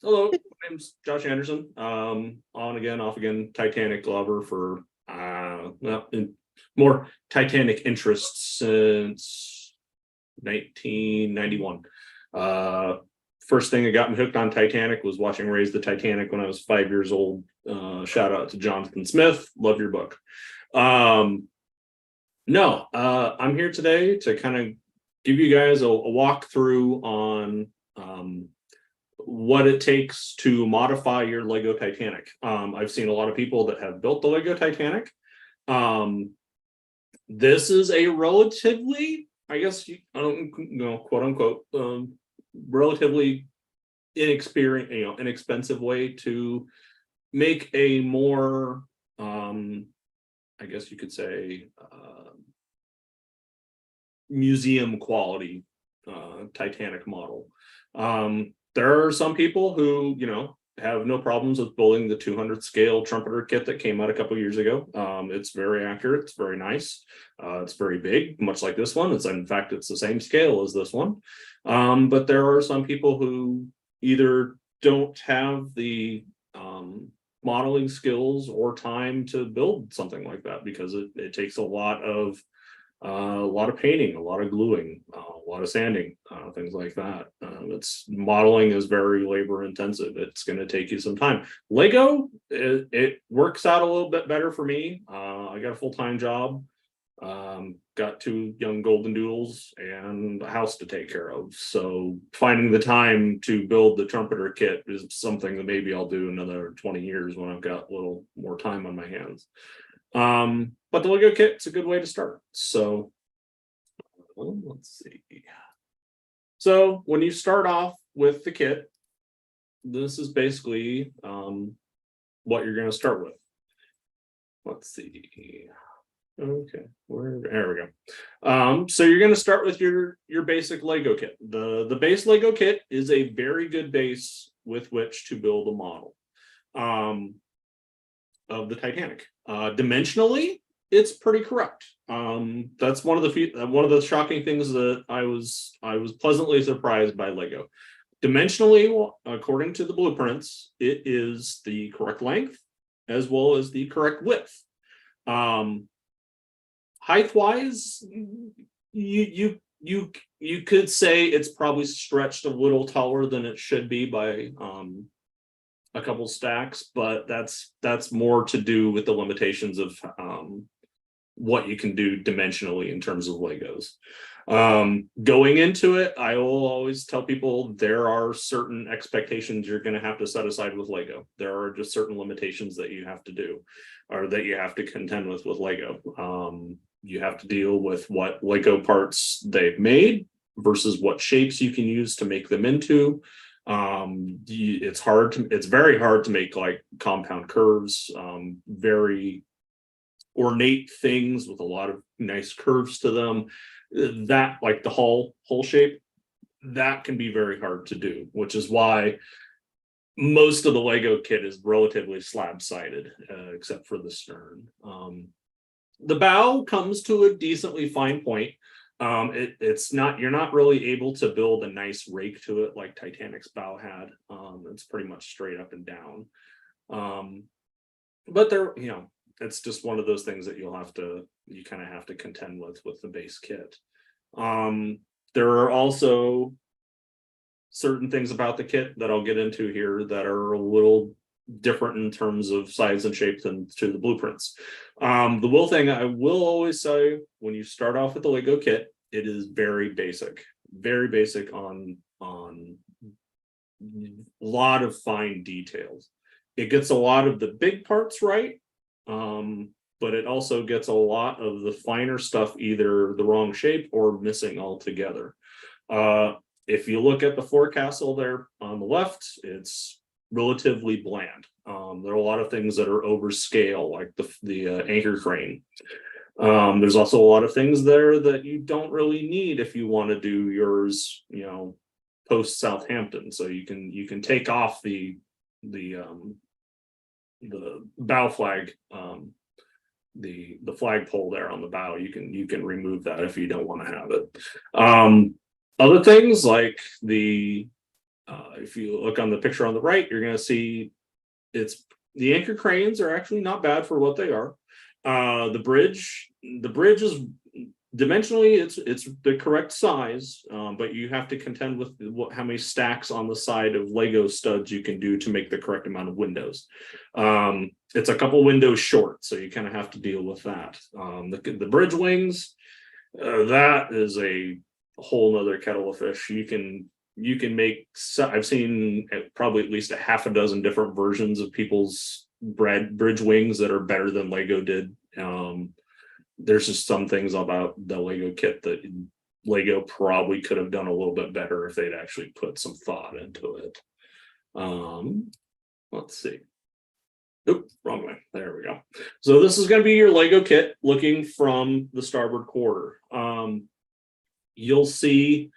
Hello, my name's Josh Andersen. On again, off again, Titanic lover for more Titanic interests since 1991. First thing that got me hooked on Titanic was watching Raise the Titanic when I was 5 years old. Shout out to Jonathan Smith. Love your book. I'm here today to kind of give you guys a walkthrough on what it takes to modify your Lego Titanic. I've seen a lot of people that have built the Lego Titanic. This is a relatively, I guess, quote unquote, relatively inexpensive way to make a more, I guess you could say, museum quality Titanic model. There are some people who, have no problems with building the 200 scale trumpeter kit that came out a couple years ago. It's very accurate. It's very nice. It's very big, much like this one. In fact, it's the same scale as this one. But there are some people who either don't have the modeling skills or time to build something like that because it takes a lot of painting, a lot of gluing, a lot of sanding, things like that. Modeling is very labor intensive. It's going to take you some time. Lego, it works out a little bit better for me. I got a full-time job, got 2 young golden doodles and a house to take care of. So finding the time to build the trumpeter kit is something that maybe I'll do another 20 years when I've got a little more time on my hands. But the Lego kit's a good way to start. So let's see. So when you start off with the kit, this is basically what you're going to start with. Let's see. Okay, there we go. So you're going to start with your basic Lego kit. The base Lego kit is a very good base with which to build a model of the Titanic. Dimensionally, it's pretty correct. That's one of the shocking things that I was pleasantly surprised by Lego. Dimensionally, according to the blueprints, it is the correct length as well as the correct width. Height-wise, you could say it's probably stretched a little taller than it should be by a couple stacks, but that's more to do with the limitations of what you can do dimensionally in terms of Legos. Going into it, I will always tell people there are certain expectations you're going to have to set aside with Lego. There are just certain limitations that you have to do or that you have to contend with Lego. You have to deal with what Lego parts they've made versus what shapes you can use to make them into. It's very hard to make like compound curves, very ornate things with a lot of nice curves to them. That, like the hull shape, that can be very hard to do, which is why most of the Lego kit is relatively slab-sided, except for the stern. The bow comes to a decently fine point. You're not really able to build a nice rake to it like Titanic's bow had. It's pretty much straight up and down. But it's just one of those things that you kind of have to contend with the base kit. There are also certain things about the kit that I'll get into here that are a little different in terms of size and shape than to the blueprints. The one thing I will always say when you start off with the Lego kit, it is very basic on a lot of fine details. It gets a lot of the big parts right, but it also gets a lot of the finer stuff either the wrong shape or missing altogether. If you look at the forecastle there on the left, it's relatively bland. There are a lot of things that are over scale, like the anchor crane. There's also a lot of things there that you don't really need if you want to do yours, post Southampton. So you can take off the bow flag, the flagpole there on the bow. You can remove that if you don't want to have it. Other things like the If you look on the picture on the right, you're going to see the anchor cranes are actually not bad for what they are. The bridge is dimensionally it's the correct size, but you have to contend with how many stacks on the side of Lego studs you can do to make the correct amount of windows. It's a couple windows short, so you kind of have to deal with that. The bridge wings, that is a whole nother kettle of fish. You can make, I've seen probably at least a half a dozen different versions of people's bridge wings that are better than Lego did. There's just some things about the Lego kit that Lego probably could have done a little bit better if they'd actually put some thought into it. Let's see. Oop, wrong way. There we go. So this is going to be your Lego kit looking from the starboard quarter. You'll see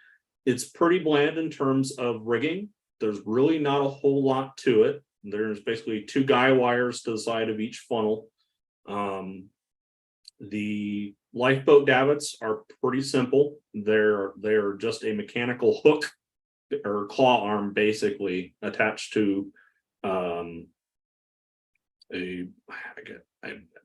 it's pretty bland in terms of rigging. There's really not a whole lot to it. There's basically 2 guy wires to the side of each funnel. The lifeboat davits are pretty simple. They're just a mechanical hook or claw arm basically attached to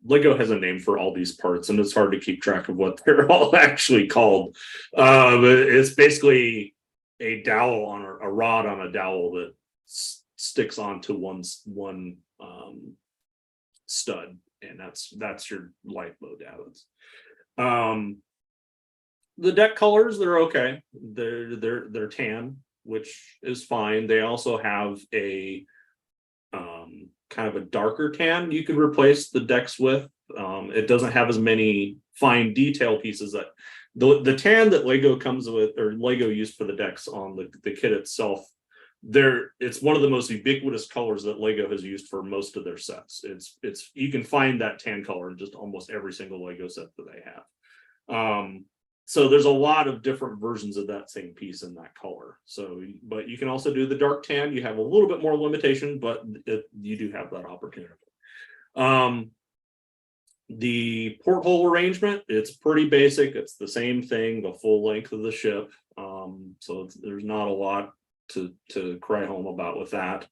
Lego has a name for all these parts, and it's hard to keep track of what they're all actually called. But it's basically a dowel on a rod on a dowel that sticks onto one stud, and that's your lifeboat davits. The deck colors, they're okay. They're tan, which is fine. They also have a kind of a darker tan you could replace the decks with. It doesn't have as many fine detail pieces that the tan that Lego comes with, or Lego used for the decks on the kit itself. It's one of the most ubiquitous colors that Lego has used for most of their sets. It's you can find that tan color in just almost every single Lego set that they have. So there's a lot of different versions of that same piece in that color. So, but you can also do the dark tan. You have a little bit more limitation, but you do have that opportunity. The porthole arrangement, it's pretty basic. It's the same thing, the full length of the ship. So there's not a lot to cry home about with that.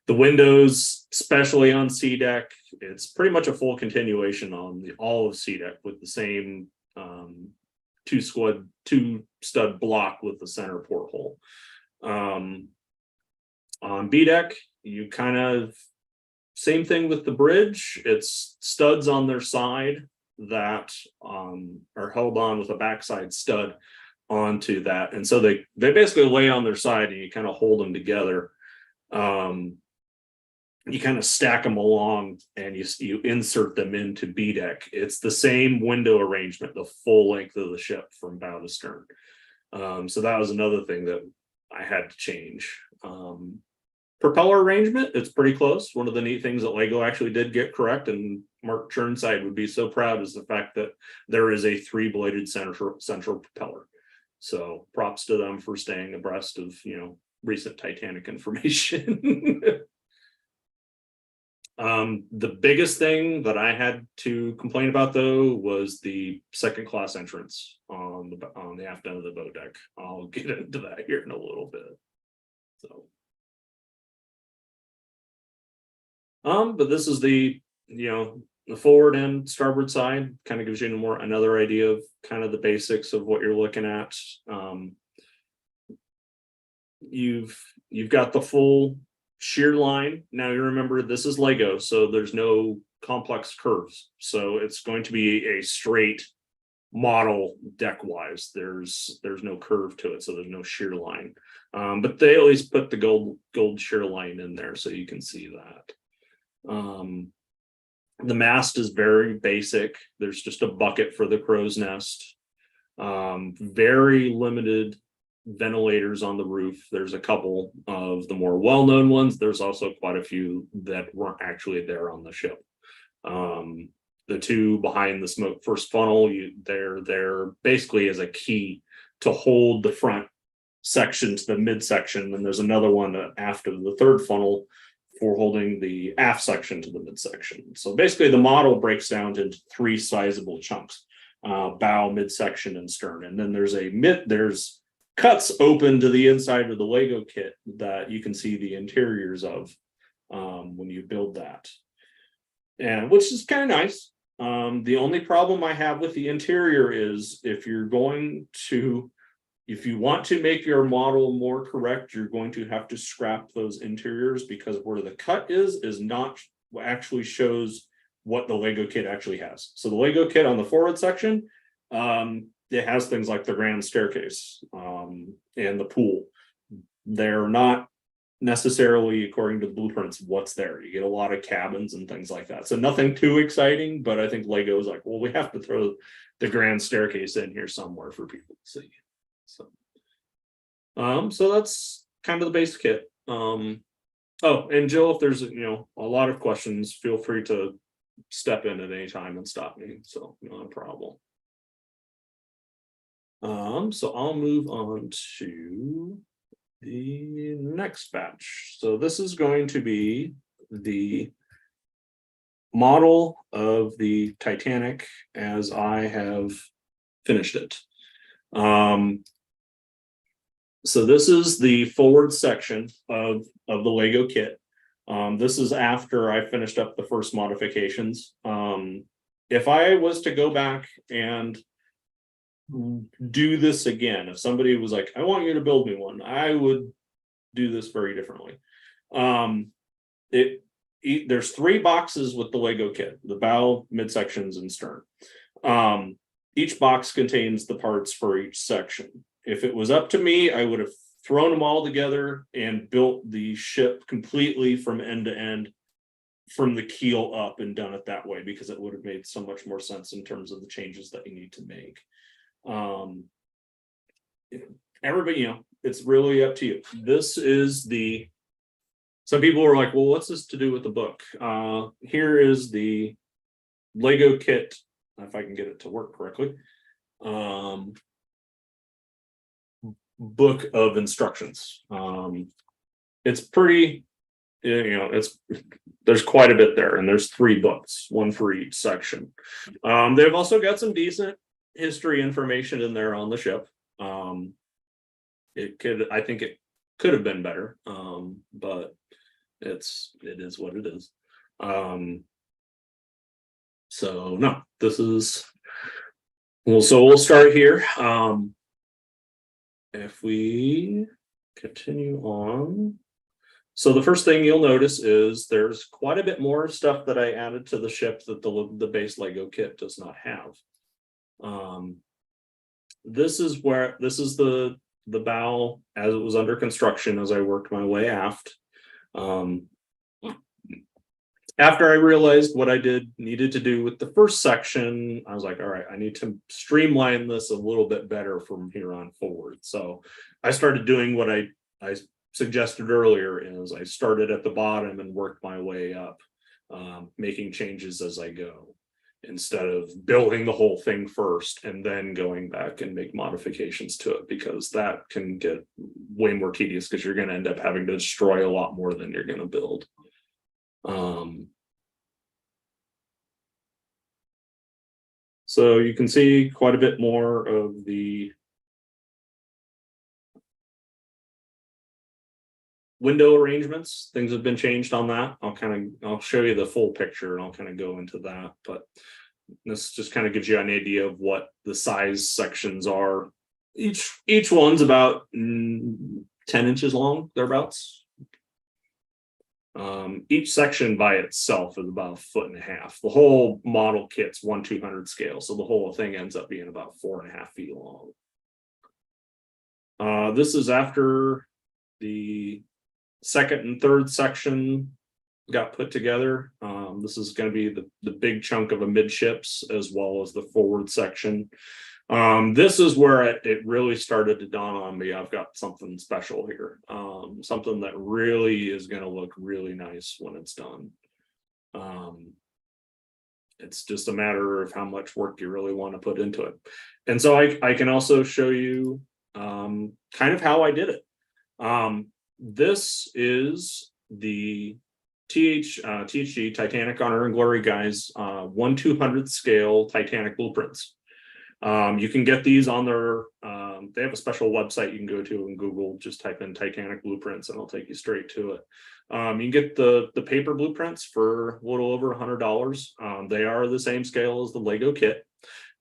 The windows, especially on C deck, it's pretty much a full continuation on all of C deck with the same two stud block with the center porthole. On B deck, you kind of same thing with the bridge. It's studs on their side that are held on with a backside stud onto that, and so they basically lay on their side and you kind of hold them together. You kind of stack them along and you insert them into B deck. It's the same window arrangement, the full length of the ship from bow to stern. So that was another thing that I had to change. Propeller arrangement, it's pretty close. One of the neat things that Lego actually did get correct, and Mark Churnside would be so proud, is the fact that there is a 3-bladed central propeller. So props to them for staying abreast of, recent Titanic information. The biggest thing that I had to complain about, though, was the second class entrance on the aft end of the boat deck. I'll get into that here in a little bit. So, but this is the forward and starboard side. Kind of gives you another idea of kind of the basics of what you're looking at. You've got the full shear line. Now you remember this is Lego, so there's no complex curves. So it's going to be a straight model deck wise. There's no curve to it, so there's no shear line. But they always put the gold shear line in there so you can see that. The mast is very basic. There's just a bucket for the crow's nest. Very limited ventilators on the roof. There's a couple of the more well-known ones. There's also quite a few that weren't actually there on the ship. The two behind the smoke first funnel, they're basically as a key to hold the front section to the midsection, and there's another one after the third funnel for holding the aft section to the midsection. So basically the model breaks down into 3 sizable chunks: bow, midsection, and stern. And then there's cuts open to the inside of the Lego kit that you can see the interiors of when you build that, and which is kind of nice. The only problem I have with the interior is if you want to make your model more correct, you're going to have to scrap those interiors, because where the cut is not what actually shows what the Lego kit actually has. So the Lego kit on the forward section, it has things like the grand staircase and the pool. They're not necessarily according to the blueprints what's there. You get a lot of cabins and things like that, so nothing too exciting, but I think Lego is like, well, we have to throw the grand staircase in here somewhere for people to see. So that's kind of the base kit. Oh, and Jill, if there's a lot of questions, feel free to step in at any time and stop me, so no problem. So I'll move on to the next batch. So this is going to be the model of the Titanic as I have finished it. So this is the forward section of the Lego kit. This is after I finished up the first modifications. If I was to go back and do this again, if somebody was like, I want you to build me one, I would do this very differently. There's 3 boxes with the Lego kit: the bow, midsections, and stern. Each box contains the parts for each section. If it was up to me, I would have thrown them all together and built the ship completely from end to end, from the keel up, and done it that way, because it would have made so much more sense in terms of the changes that you need to make. Everybody, it's really up to you. This is some people were like, well, what's this to do with the book? Here is the Lego kit, if I can get it to work correctly, book of instructions. It's pretty, there's quite a bit there, and there's 3 books, one for each section. They've also got some decent history information in there on the ship. I think it could have been better, but it is what it is. So no, this is so we'll start here. If we continue on, so the first thing you'll notice is there's quite a bit more stuff that I added to the ship that the base Lego kit does not have. This is the bow as it was under construction as I worked my way aft. After I realized what I needed to do with the first section, I was like, all right, I need to streamline this a little bit better from here on forward. So I started doing what I suggested earlier, is I started at the bottom and worked my way up, making changes as I go, instead of building the whole thing first and then going back and make modifications to it, because that can get way more tedious, because you're going to end up having to destroy a lot more than you're going to build. So you can see quite a bit more of the window arrangements. Things have been changed on that. I'll show you the full picture, and I'll kind of go into that, but this just kind of gives you an idea of what the size sections are. Each one's about 10 inches long, thereabouts. Each section by itself is about 1.5 feet. The whole model kit's 1/200 scale, so the whole thing ends up being about 4.5 feet long. This is after the second and third section got put together. This is going to be the big chunk of a midships, as well as the forward section. This is where it really started to dawn on me, I've got something special here, something that really is going to look really nice when it's done. It's just a matter of how much work you really want to put into it. And so I can also show you kind of how I did it. This is the THG Titanic Honor and Glory guys 1/200 scale Titanic blueprints. You can get these on their They have a special website you can go to and Google, just type in Titanic blueprints and it'll take you straight to it. You can get the paper blueprints for a little over $100. They are the same scale as the Lego kit.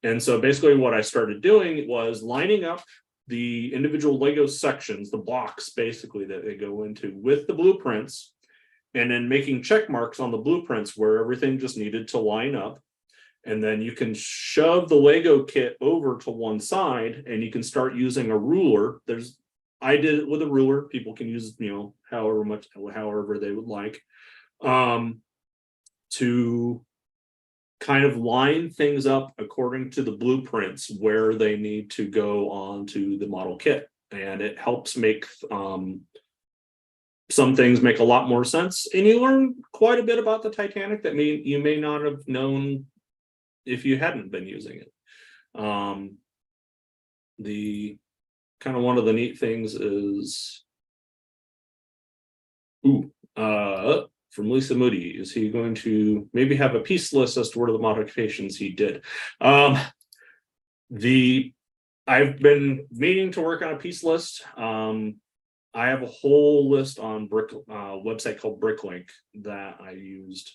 And so basically what I started doing was lining up the individual Lego sections, the blocks basically that they go into with the blueprints, and then making check marks on the blueprints where everything just needed to line up. And then you can shove the Lego kit over to one side and you can start using a ruler. I did it with a ruler. People can use, however they would like, to kind of line things up according to the blueprints where they need to go on to the model kit. And it helps make some things make a lot more sense. And you learn quite a bit about the Titanic that you may not have known if you hadn't been using it. The kind of one of the neat things is, from Lisa Moody, is he going to maybe have a piece list as to what are the modifications he did? I've been meaning to work on a piece list. I have a whole list on website called Bricklink that I used.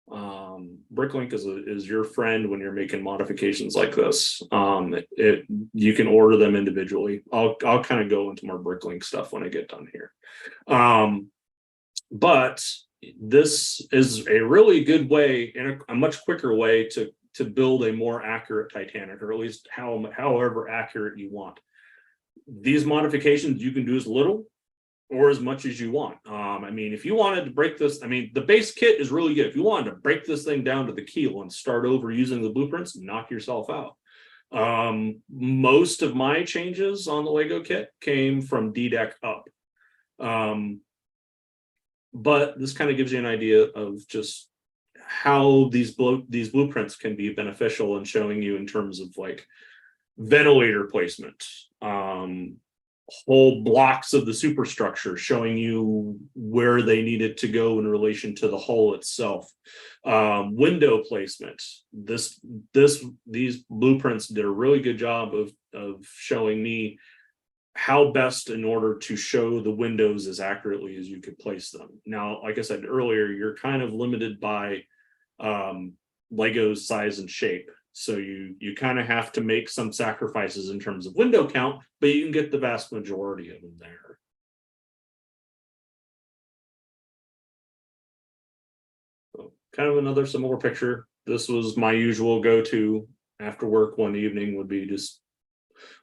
Bricklink is your friend when you're making modifications like this. You can order them individually. I'll kind of go into more Bricklink stuff when I get done here. But this is a really good way and a much quicker way to build a more accurate Titanic, or at least however accurate you want. These modifications you can do as little or as much as you want. I mean, if you wanted to break this, I mean, the base kit is really good. If you wanted to break this thing down to the keel and start over using the blueprints, knock yourself out. Most of my changes on the Lego kit came from D-Deck up. But this kind of gives you an idea of just how these blueprints can be beneficial in showing you in terms of like ventilator placement, whole blocks of the superstructure, showing you where they needed to go in relation to the hull itself, window placement. These blueprints did a really good job of showing me how best in order to show the windows as accurately as you could place them. Now, like I said earlier, you're kind of limited by Lego's size and shape. So you kind of have to make some sacrifices in terms of window count, but you can get the vast majority of them there. So kind of another similar picture. This was my usual go-to after work one evening, would be just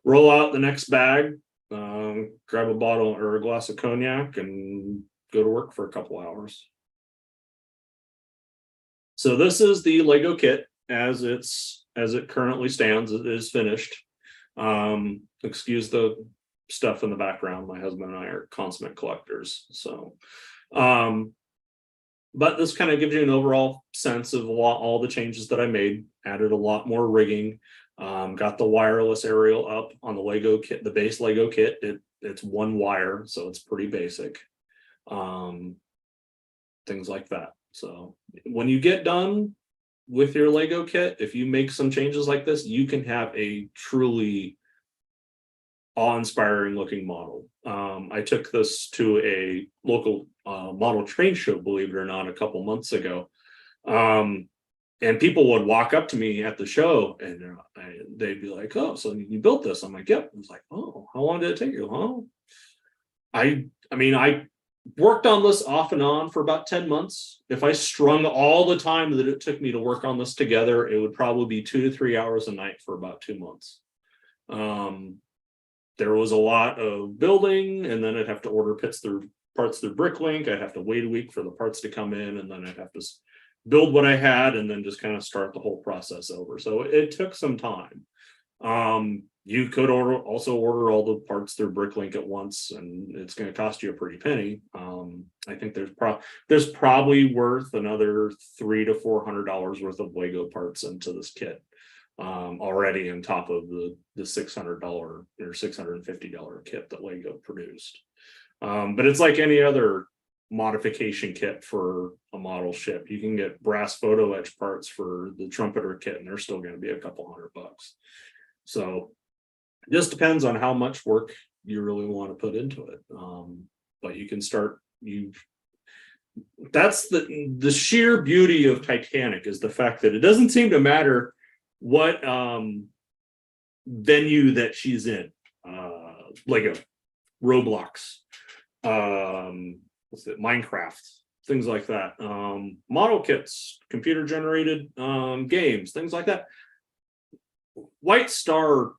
roll out the next bag, grab a bottle or a glass of cognac and go to work for a couple hours. So this is the Lego kit as it currently stands. It is finished. Excuse the stuff in the background. My husband and I are consummate collectors. So, but this kind of gives you an overall sense of all the changes that I made. Added a lot more rigging. Got the wireless aerial up on the Lego kit, the base Lego kit. It's one wire, so it's pretty basic. Things like that. So when you get done with your Lego kit, if you make some changes like this, you can have a truly awe-inspiring looking model. I took this to a local model train show, believe it or not, a couple months ago. And people would walk up to me at the show and they'd be like, "Oh, so you built this?" I'm like, "Yep." I was like, "Oh, how long did it take you?" "Oh, I mean, I worked on this off and on for about 10 months. If I strung all the time that it took me to work on this together, it would probably be 2 to 3 hours a night for about 2 months." There was a lot of building, and then I'd have to order parts through Bricklink. I'd have to wait a week for the parts to come in, and then I'd have to build what I had and then just kind of start the whole process over. So it took some time. You could also order all the parts through Bricklink at once, and it's going to cost you a pretty penny. I think there's probably worth another $300 to $400 worth of Lego parts into this kit already, on top of the $600 or $650 kit that Lego produced. But it's like any other modification kit for a model ship. You can get brass photo etch parts for the trumpeter kit, and they're still going to be a couple $100. So It just depends on how much work you really want to put into it. But you can start you that's the sheer beauty of Titanic, is the fact that it doesn't seem to matter what venue that she's in. Lego, Roblox, what's it, Minecraft, things like that. Model kits, computer generated games, things like that. White Star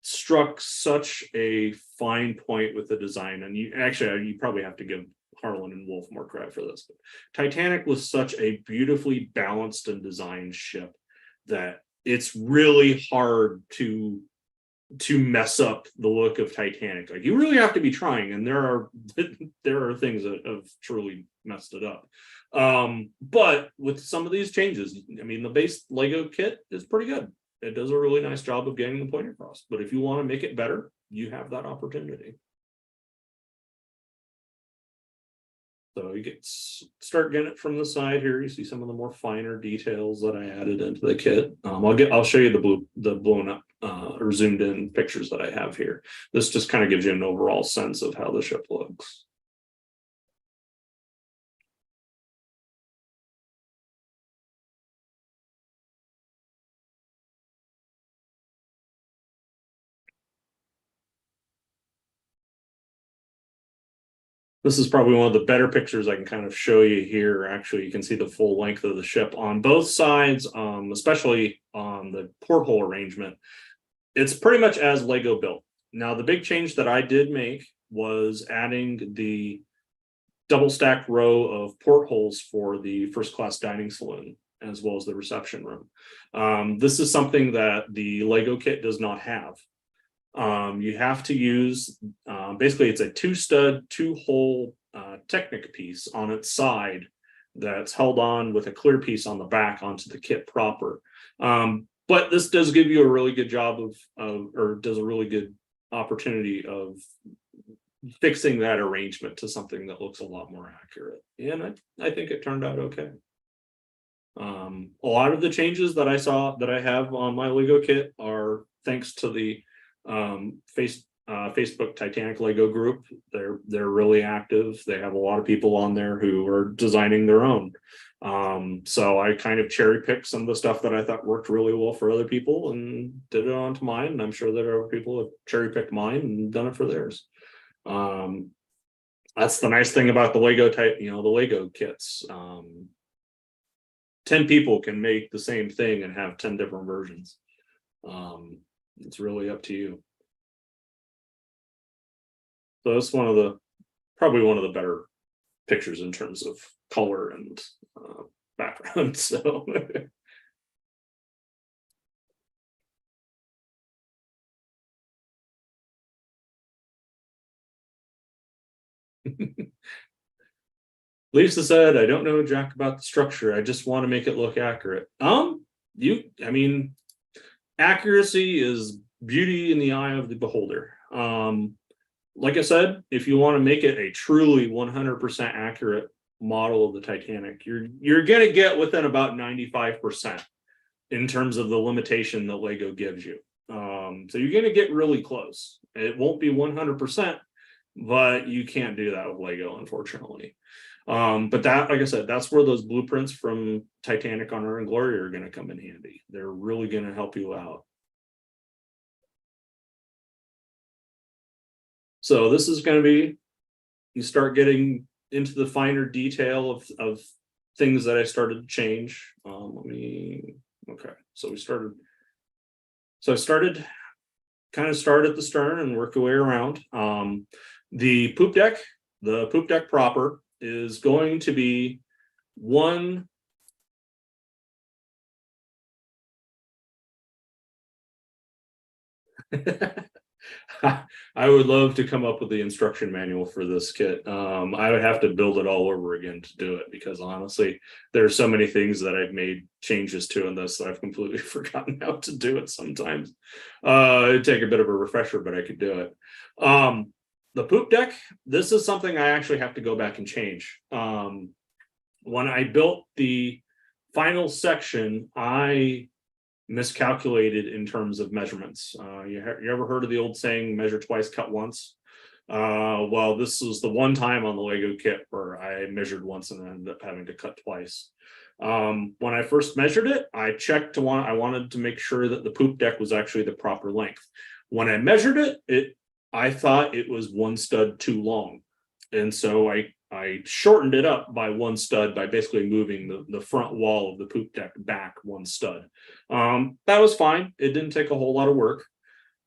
struck such a fine point with the design, and you probably have to give Harlan and Wolf more credit for this, but Titanic was such a beautifully balanced and designed ship that it's really hard to mess up the look of Titanic. Like, you really have to be trying, and there are things that have truly messed it up. But with some of these changes, I mean, the base Lego kit is pretty good. It does a really nice job of getting the point across. But if you want to make it better, you have that opportunity. So you start getting it from the side here. You see some of the more finer details that I added into the kit. I'll show you the blown up or zoomed in pictures that I have here. This just kind of gives you an overall sense of how the ship looks. This is probably one of the better pictures I can kind of show you here. Actually, you can see the full length of the ship on both sides, especially on the porthole arrangement. It's pretty much as Lego built. Now, the big change that I did make was adding the double stacked row of portholes for the first class dining saloon, as well as the reception room. This is something that the Lego kit does not have. You have to use, basically it's a 2-stud, 2-hole Technic piece on its side that's held on with a clear piece on the back onto the kit proper. But this does give you a really good job or does a really good opportunity of fixing that arrangement to something that looks a lot more accurate. And I think it turned out okay. A lot of the changes that I have on my Lego kit are thanks to the Facebook Titanic Lego group. They're really active. They have a lot of people on there who are designing their own. So I kind of cherry picked some of the stuff that I thought worked really well for other people and did it onto mine. And I'm sure that other people have cherry picked mine and done it for theirs. That's the nice thing about the Lego the Lego kits. 10 people can make the same thing and have 10 different versions. It's really up to you. So it's probably one of the better pictures in terms of color and background. So Lisa said, I don't know jack about the structure. I just want to make it look accurate. I mean, accuracy is beauty in the eye of the beholder. Like I said, if you want to make it a truly 100% accurate model of the Titanic, you're going to get within about 95% in terms of the limitation that Lego gives you. So you're going to get really close. It won't be 100%, but you can't do that with Lego, unfortunately. But that, like I said, that's where those blueprints from Titanic, Honor and Glory are going to come in handy. They're really going to help you out. So this is going to be, you start getting into the finer detail of things that I started to change. Okay, so I started at the stern and work your way around. The poop deck proper is going to be one I would love to come up with the instruction manual for this kit. I would have to build it all over again to do it, because honestly, there are so many things that I've made changes to in this that I've completely forgotten how to do it sometimes. It'd take a bit of a refresher, but I could do it. The poop deck, this is something I actually have to go back and change. When I built the final section, I miscalculated in terms of measurements. You ever heard of the old saying, measure twice, cut once? Well, this was the one time on the Lego kit where I measured once and ended up having to cut twice. When I first measured it, I checked I wanted to make sure that the poop deck was actually the proper length. When I measured it, I thought it was one stud too long. And so I shortened it up by one stud by basically moving the front wall of the poop deck back one stud. That was fine. It didn't take a whole lot of work.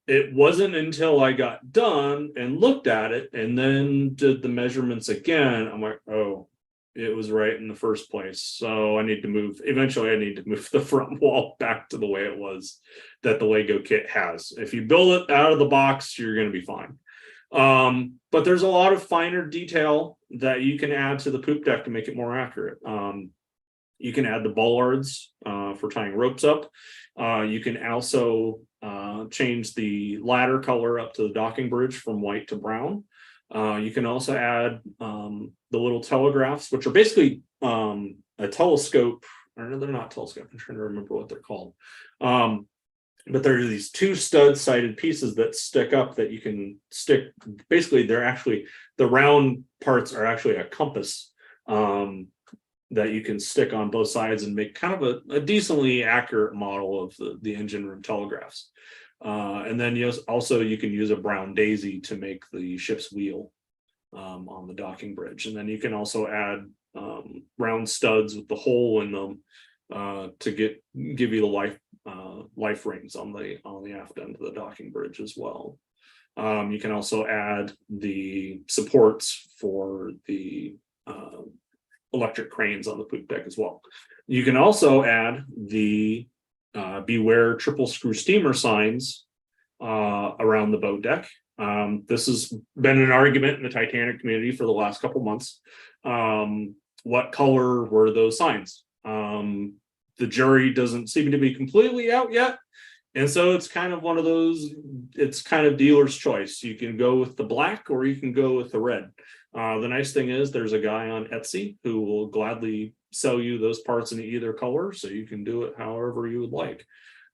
It wasn't until I got done and looked at it and then did the measurements again, I'm like, oh, it was right in the first place. So eventually I need to move the front wall back to the way it was that the Lego kit has. If you build it out of the box, you're going to be fine. But there's a lot of finer detail that you can add to the poop deck to make it more accurate. You can add the bollards for tying ropes up. You can also change the ladder color up to the docking bridge from white to brown. You can also add the little telegraphs, which are basically a telescope. Or no, they're not telescope. I'm trying to remember what they're called. But there are these two stud-sided pieces that stick up that you can stick. Basically, the round parts are actually a compass that you can stick on both sides and make kind of a decently accurate model of the engine room telegraphs. And then you can use a brown daisy to make the ship's wheel on the docking bridge. And then you can also add round studs with the hole in them to give you the life rings on the aft end of the docking bridge as well. You can also add the supports for the electric cranes on the poop deck as well. You can also add the beware triple screw steamer signs around the boat deck. This has been an argument in the Titanic community for the last couple months. What color were those signs? The jury doesn't seem to be completely out yet. And so it's kind of one of those, it's kind of dealer's choice. You can go with the black or you can go with the red. The nice thing is there's a guy on Etsy who will gladly sell you those parts in either color, so you can do it however you would like.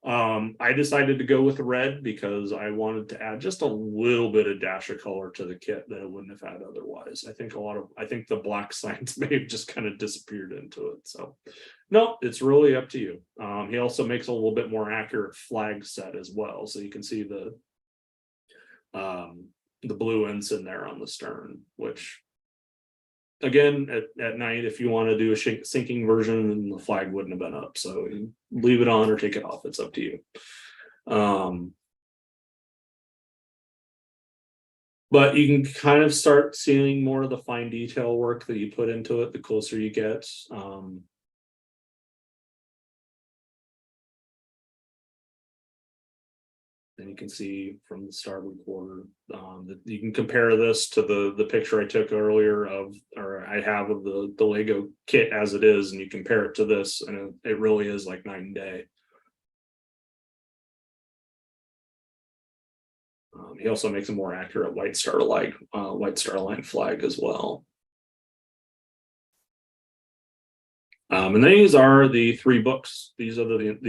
I decided to go with red because I wanted to add just a little bit of dash of color to the kit that it wouldn't have had otherwise. I think the black signs may have just kind of disappeared into it. So no, it's really up to you. He also makes a little bit more accurate flag set as well. So you can see the blue ensign there on the stern, which again, at night, if you want to do a sinking version, then the flag wouldn't have been up. So you leave it on or take it off. It's up to you. But you can kind of start seeing more of the fine detail work that you put into it the closer you get. And you can see from the starboard quarter that you can compare this to the picture I took earlier I have of the Lego kit as it is, and you compare it to this, and it really is like night and day. He also makes a more accurate White Star Line flag as well. And these are the 3 books. These are the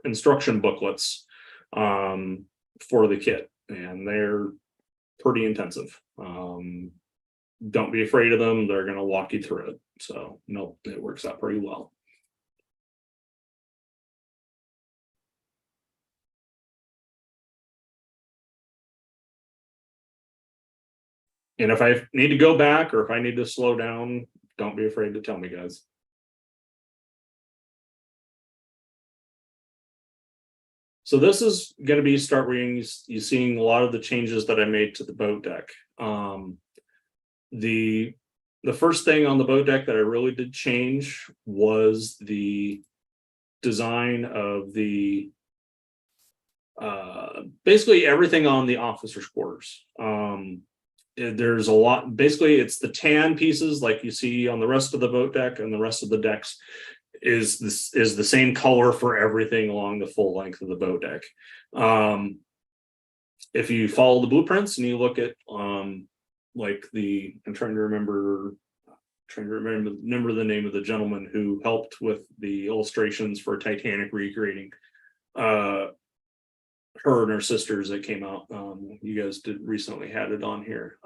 instruction booklets for the kit, and they're pretty intensive. Don't be afraid of them. They're going to walk you through it. So no, it works out pretty well. And if I need to go back or if I need to slow down, don't be afraid to tell me, guys. So this is going to be you seeing a lot of the changes that I made to the boat deck. The first thing on the boat deck that I really did change was the design of the basically everything on the officers' quarters. There's a lot, basically it's the tan pieces like you see on the rest of the boat deck, and the rest of the decks is the same color for everything along the full length of the boat deck. If you follow the blueprints and you look at like I'm trying to remember the name of the gentleman who helped with the illustrations for Titanic recreating. her and her sisters that came out. You guys did recently had it on here.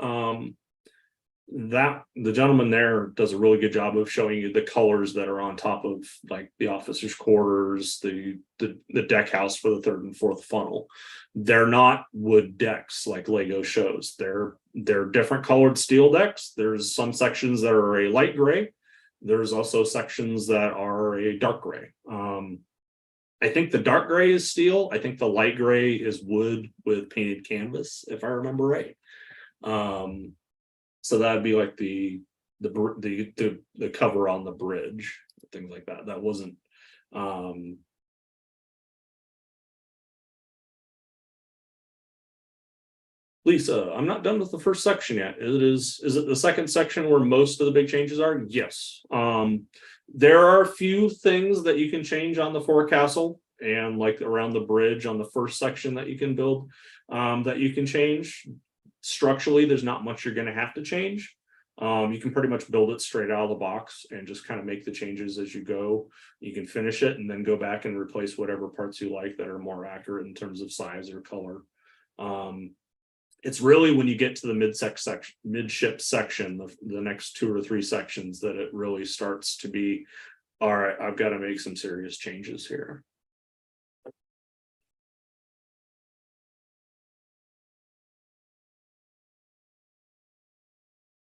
That the gentleman there does a really good job of showing you the colors that are on top of like the officers' quarters, the deck house for the third and fourth funnel. They're not wood decks like Lego shows. They're different colored steel decks. There's some sections that are a light gray. There's also sections that are a dark gray. I think the dark gray is steel. I think the light gray is wood with painted canvas, if I remember right. So that'd be like the cover on the bridge, things like that. That wasn't. Lisa, I'm not done with the first section yet. Is it the second section where most of the big changes are? Yes. There are a few things that you can change on the forecastle and like around the bridge on the first section that you can build, that you can change. Structurally, there's not much you're going to have to change. You can pretty much build it straight out of the box and just kind of make the changes as you go. You can finish it and then go back and replace whatever parts you like that are more accurate in terms of size or color. It's really when you get to the midship section, the next 2 or 3 sections, that it really starts to be, all right, I've got to make some serious changes here.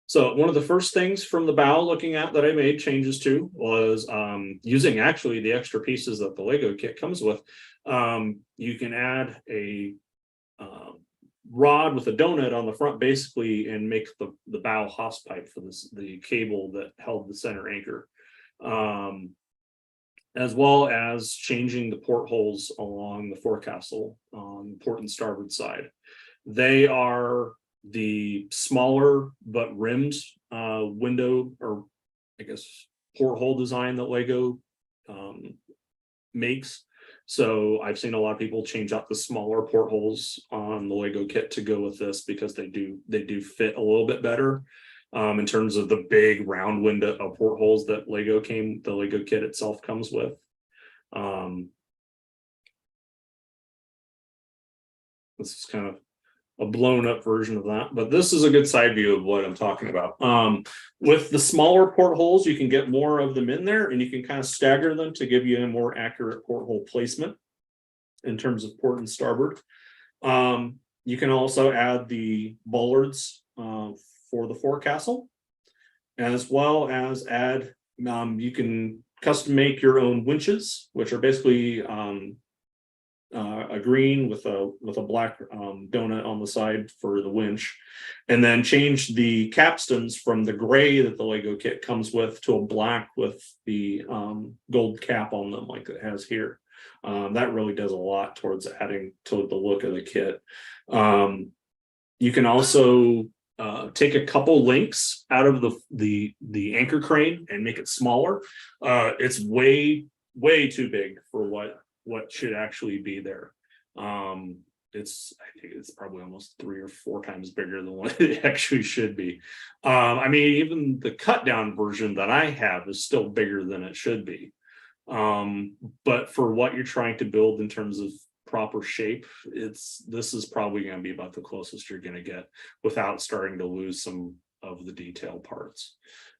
So one of the first things from the bow looking at that I made changes to was using actually the extra pieces that the Lego kit comes with. You can add a rod with a donut on the front basically and make the bow hose pipe for the cable that held the center anchor, as well as changing the portholes along the forecastle on port and starboard side. They are the smaller but rimmed window, or I guess porthole design that Lego makes. So I've seen a lot of people change out the smaller portholes on the Lego kit to go with this because they do fit a little bit better in terms of the big round window of portholes that the Lego kit itself comes with. This is kind of a blown up version of that, but this is a good side view of what I'm talking about. With the smaller portholes, you can get more of them in there and you can kind of stagger them to give you a more accurate porthole placement in terms of port and starboard. You can also add the bollards for the forecastle, as well as add, you can custom make your own winches, which are basically a green with a black donut on the side for the winch, and then change the capstans from the gray that the Lego kit comes with to a black with the gold cap on them like it has here. That really does a lot towards adding to the look of the kit. You can also take a couple links out of the anchor crane and make it smaller. It's way too big for what should actually be there. I think it's probably almost 3 or 4 times bigger than what it actually should be. I mean, even the cut down version that I have is still bigger than it should be. But for what you're trying to build in terms of proper shape, this is probably going to be about the closest you're going to get without starting to lose some of the detail parts.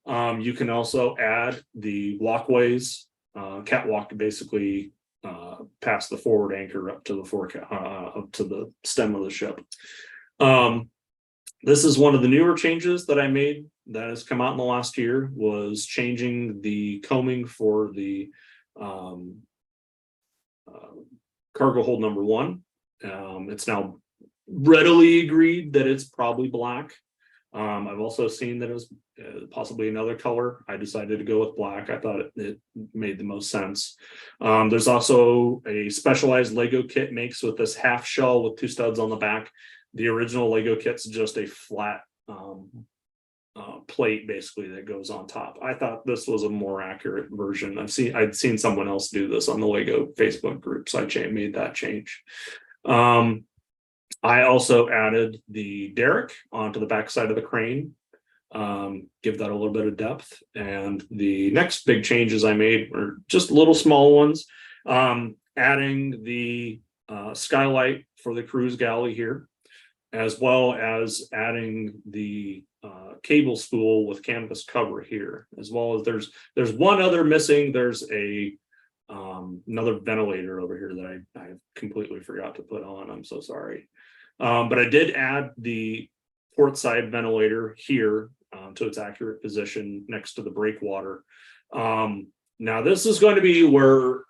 You can also add the walkways, catwalk basically past the forward anchor up to the up to the stem of the ship. This is one of the newer changes that I made that has come out in the last year, was changing the combing for the cargo hold number 1. It's now readily agreed that it's probably black. I've also seen that it was possibly another color. I decided to go with black. I thought it made the most sense. There's also a specialized Lego kit makes with this half shell with 2 studs on the back. The original Lego kit's just a flat plate basically that goes on top. I thought this was a more accurate version. I'd seen someone else do this on the Lego Facebook group, so I made that change. I also added the derrick onto the back side of the crane, give that a little bit of depth. And the next big changes I made were just little small ones. adding the skylight for the cruise galley here, as well as adding the cable spool with canvas cover here, as well as there's one other missing. There's a another ventilator over here that I completely forgot to put on. I'm so sorry. But I did add the port side ventilator here to its accurate position next to the breakwater. Now this is going to be where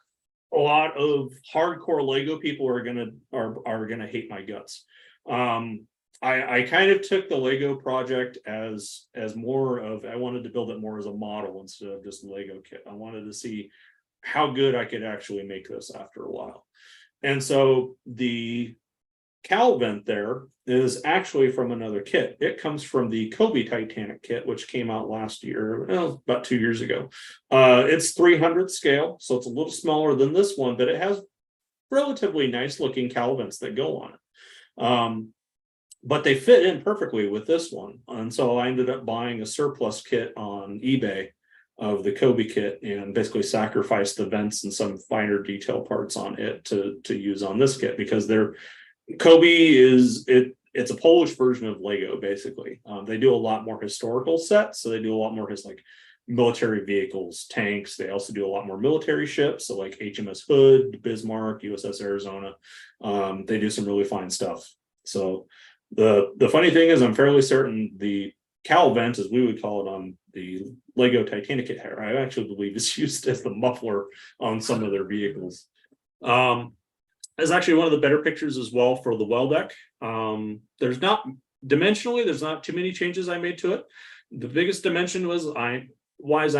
a lot of hardcore Lego people are gonna hate my guts. I kind of took the Lego project as more of, I wanted to build it more as a model instead of just Lego kit. I wanted to see how good I could actually make this after a while. And so the cowl vent there is actually from another kit. It comes from the Lego Titanic kit, which came out last year, well, about 2 years ago. It's 300 scale, so it's a little smaller than this one, but it has relatively nice looking cowl vents that go on it. But they fit in perfectly with this one. And so I ended up buying a surplus kit on eBay of the Kobe kit and basically sacrificed the vents and some finer detail parts on it to use on this kit, because they're Kobe it's a Polish version of Lego, basically. They do a lot more historical sets, so they do a lot more like military vehicles, tanks. They also do a lot more military ships, so like HMS Hood, Bismarck, USS Arizona. They do some really fine stuff. So the funny thing is, I'm fairly certain the cowl vent, as we would call it on the Lego Titanic kit, I actually believe is used as the muffler on some of their vehicles. Is actually one of the better pictures as well for the well deck. There's not dimensionally, there's not too many changes I made to it. The biggest dimension I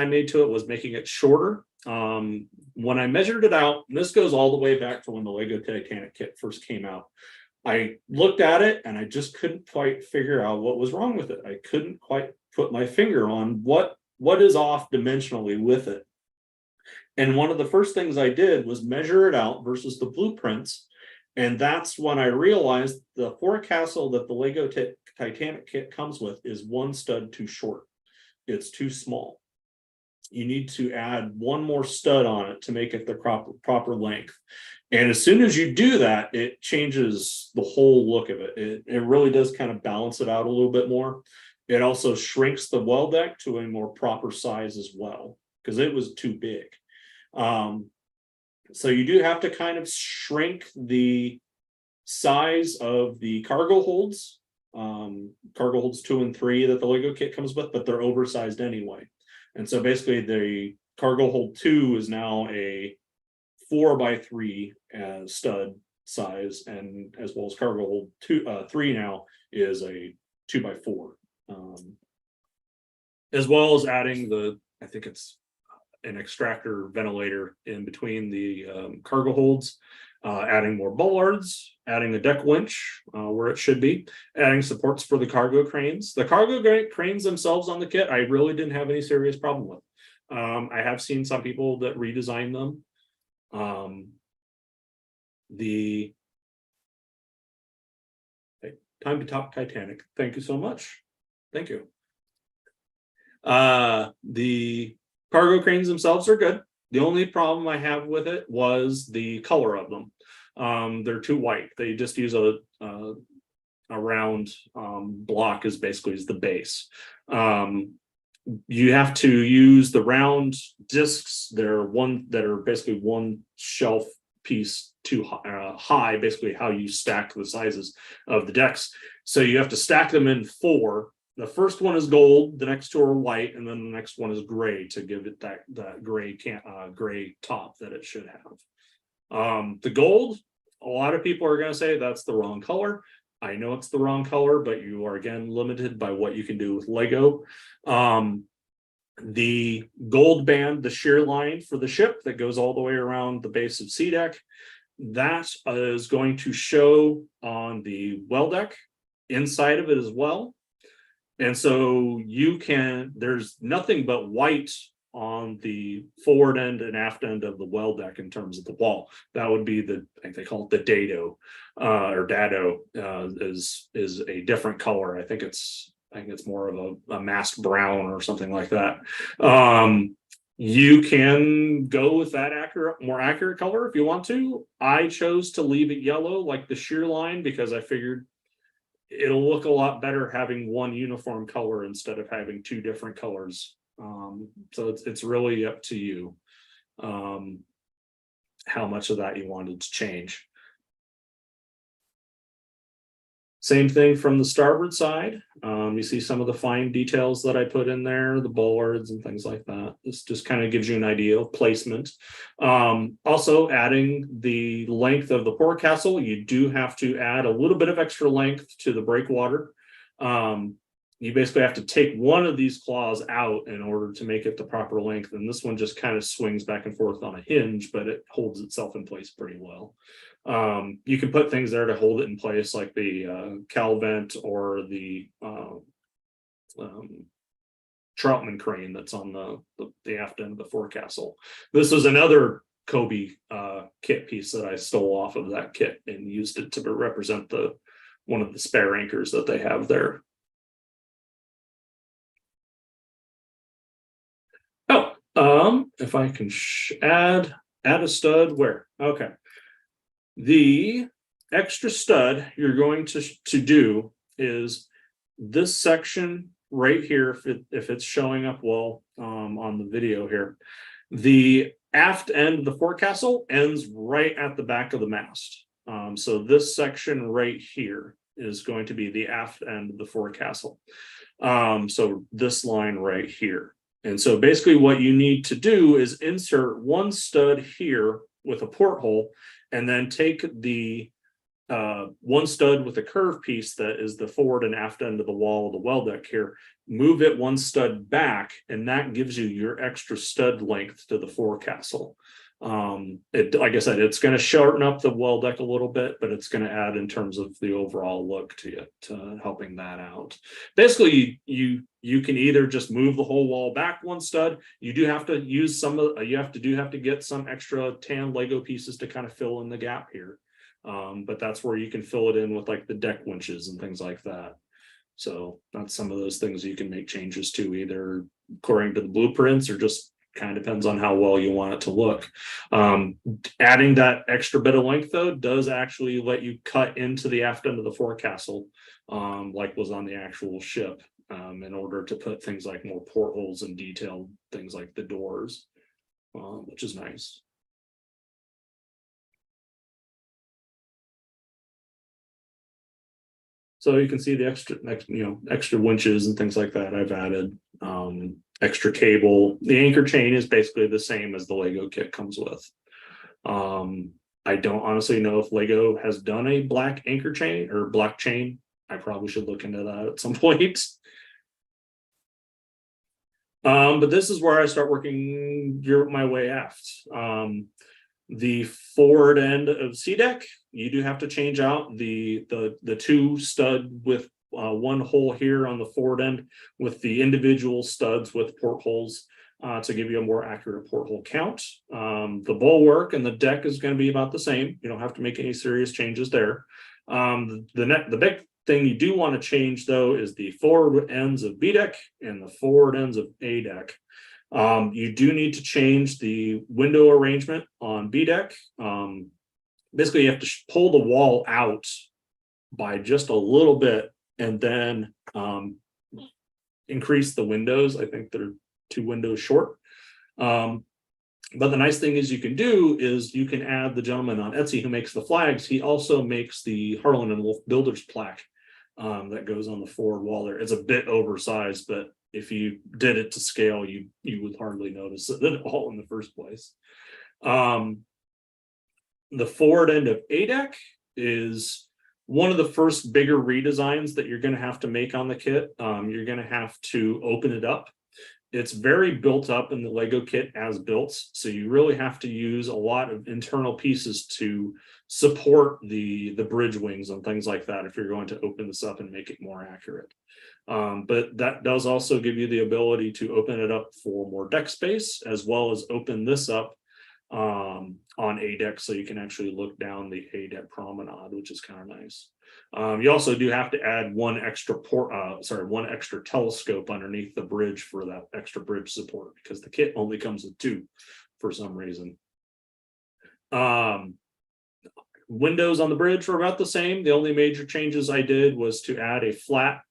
made to it was making it shorter. When I measured it out, and this goes all the way back to when the Lego Titanic kit first came out, I looked at it and I just couldn't quite figure out what was wrong with it. I couldn't quite put my finger on what is off dimensionally with it. And one of the first things I did was measure it out versus the blueprints. And that's when I realized the forecastle that the Lego Titanic kit comes with is one stud too short. It's too small. You need to add one more stud on it to make it the proper length. And as soon as you do that, it changes the whole look of it. It really does kind of balance it out a little bit more. It also shrinks the well deck to a more proper size as well, because it was too big. So you do have to kind of shrink the size of the cargo holds, cargo holds 2 and 3 that the Lego kit comes with, but they're oversized anyway. And so basically the cargo hold 2 is now a 4x3 stud size, and as well as cargo hold 3 now is a 2x4, as well as adding I think it's an extractor ventilator in between the cargo holds, adding more bollards, adding a deck winch where it should be, adding supports for the cargo cranes. The cargo cranes themselves on the kit, I really didn't have any serious problem with. I have seen some people that redesign them. Time to talk Titanic. Thank you so much. Thank you. The cargo cranes themselves are good. The only problem I have with it was the color of them. They're too white. They just use a round block as basically as the base. You have to use the round discs. That are basically one shelf piece too high, basically how you stack the sizes of the decks. So you have to stack them in 4. The first one is gold, the next 2 are white, and then the next one is gray to give it that gray top that it should have. The gold, a lot of people are going to say that's the wrong color. I know it's the wrong color, but you are again limited by what you can do with Lego. The gold band, the shear line for the ship that goes all the way around the base of SeaDeck, that is going to show on the well deck inside of it as well. And so there's nothing but white on the forward end and aft end of the well deck in terms of the wall. That would be I think they call it the dado, or dado, is a different color. I think it's more of a mast brown or something like that. You can go with that more accurate color if you want to. I chose to leave it yellow like the shear line because I figured it'll look a lot better having one uniform color instead of having two different colors. So it's really up to you how much of that you wanted to change. Same thing from the starboard side. You see some of the fine details that I put in there, the bollards and things like that. This just kind of gives you an idea of placement. Also adding the length of the forecastle, you do have to add a little bit of extra length to the breakwater. You basically have to take one of these claws out in order to make it the proper length. And this one just kind of swings back and forth on a hinge, but it holds itself in place pretty well. You can put things there to hold it in place, like the cowl vent or the Troutman crane that's on the aft end of the forecastle. This was another Kobe kit piece that I stole off of that kit and used it to represent one of the spare anchors that they have there. If I can add a stud where, okay. The extra stud you're going to do is this section right here, if it's showing up well on the video here. The aft end of the forecastle ends right at the back of the mast. So this section right here is going to be the aft end of the forecastle. So this line right here. And so basically what you need to do is insert one stud here with a porthole, and then take the one stud with a curve piece that is the forward and aft end of the wall of the well deck here, move it one stud back, and that gives you your extra stud length to the forecastle. Like I said, it's going to shorten up the well deck a little bit, but it's going to add in terms of the overall look to it, helping that out. Basically, you can either just move the whole wall back one stud. You do have to use you have to get some extra tan Lego pieces to kind of fill in the gap here. But that's where you can fill it in with like the deck winches and things like that. So that's some of those things you can make changes to, either according to the blueprints or just kind of depends on how well you want it to look. Adding that extra bit of length though does actually let you cut into the aft end of the forecastle, like was on the actual ship, in order to put things like more portholes and detailed things like the doors, which is nice. So you can see the extra winches and things like that I've added. Extra cable. The anchor chain is basically the same as the Lego kit comes with. I don't honestly know if Lego has done a black anchor chain or black chain. I probably should look into that at some point. But this is where I start working my way aft. The forward end of C deck, you do have to change out the two stud with one hole here on the forward end with the individual studs with portholes to give you a more accurate porthole count. The bulwark and the deck is going to be about the same. You don't have to make any serious changes there. The big thing you do want to change though is the forward ends of B deck and the forward ends of A deck. You do need to change the window arrangement on B deck. Basically, you have to pull the wall out by just a little bit and then increase the windows. I think they're 2 windows short. But the nice thing is you can add the gentleman on Etsy who makes the flags. He also makes the Harlan and Wolff Builders plaque that goes on the forward wall there. It's a bit oversized, but if you did it to scale, you would hardly notice it at all in the first place. The forward end of A deck is one of the first bigger redesigns that you're going to have to make on the kit. You're going to have to open it up. It's very built up in the Lego kit as built, so you really have to use a lot of internal pieces to support the bridge wings and things like that if you're going to open this up and make it more accurate. But that does also give you the ability to open it up for more deck space, as well as open this up on A deck so you can actually look down the A deck promenade, which is kind of nice. You also do have to add one extra telescope underneath the bridge for that extra bridge support, because the kit only comes with two for some reason. Windows on the bridge were about the same. The only major changes I did was to add a flat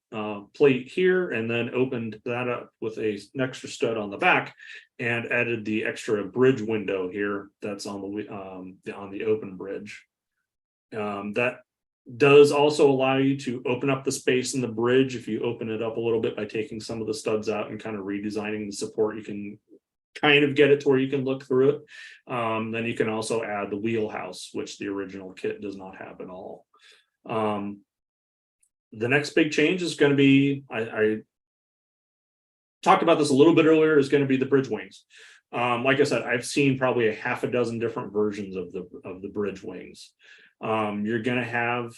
plate here, and then opened that up with an extra stud on the back, and added the extra bridge window here that's on the open bridge. That does also allow you to open up the space in the bridge. If you open it up a little bit by taking some of the studs out and kind of redesigning the support, you can kind of get it to where you can look through it. Then you can also add the wheelhouse, which the original kit does not have at all. The next big change is going to be, I talked about this a little bit earlier, is going to be the bridge wings. Like I said, I've seen probably a half a dozen different versions of the bridge wings. You're going to have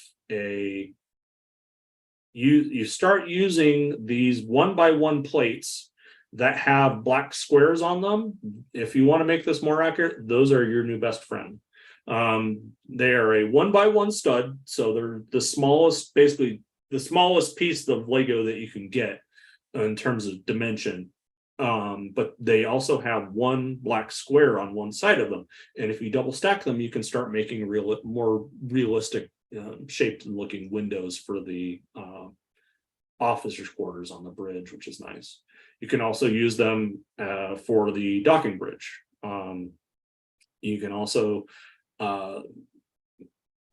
you start using these 1x1 plates that have black squares on them. If you want to make this more accurate, those are your new best friend. They are a 1x1 stud, so they're the smallest, basically the smallest piece of Lego that you can get in terms of dimension. But they also have one black square on one side of them, and if you double stack them, you can start making more realistic shaped and looking windows for the officers' quarters on the bridge, which is nice. You can also use them for the docking bridge. You can also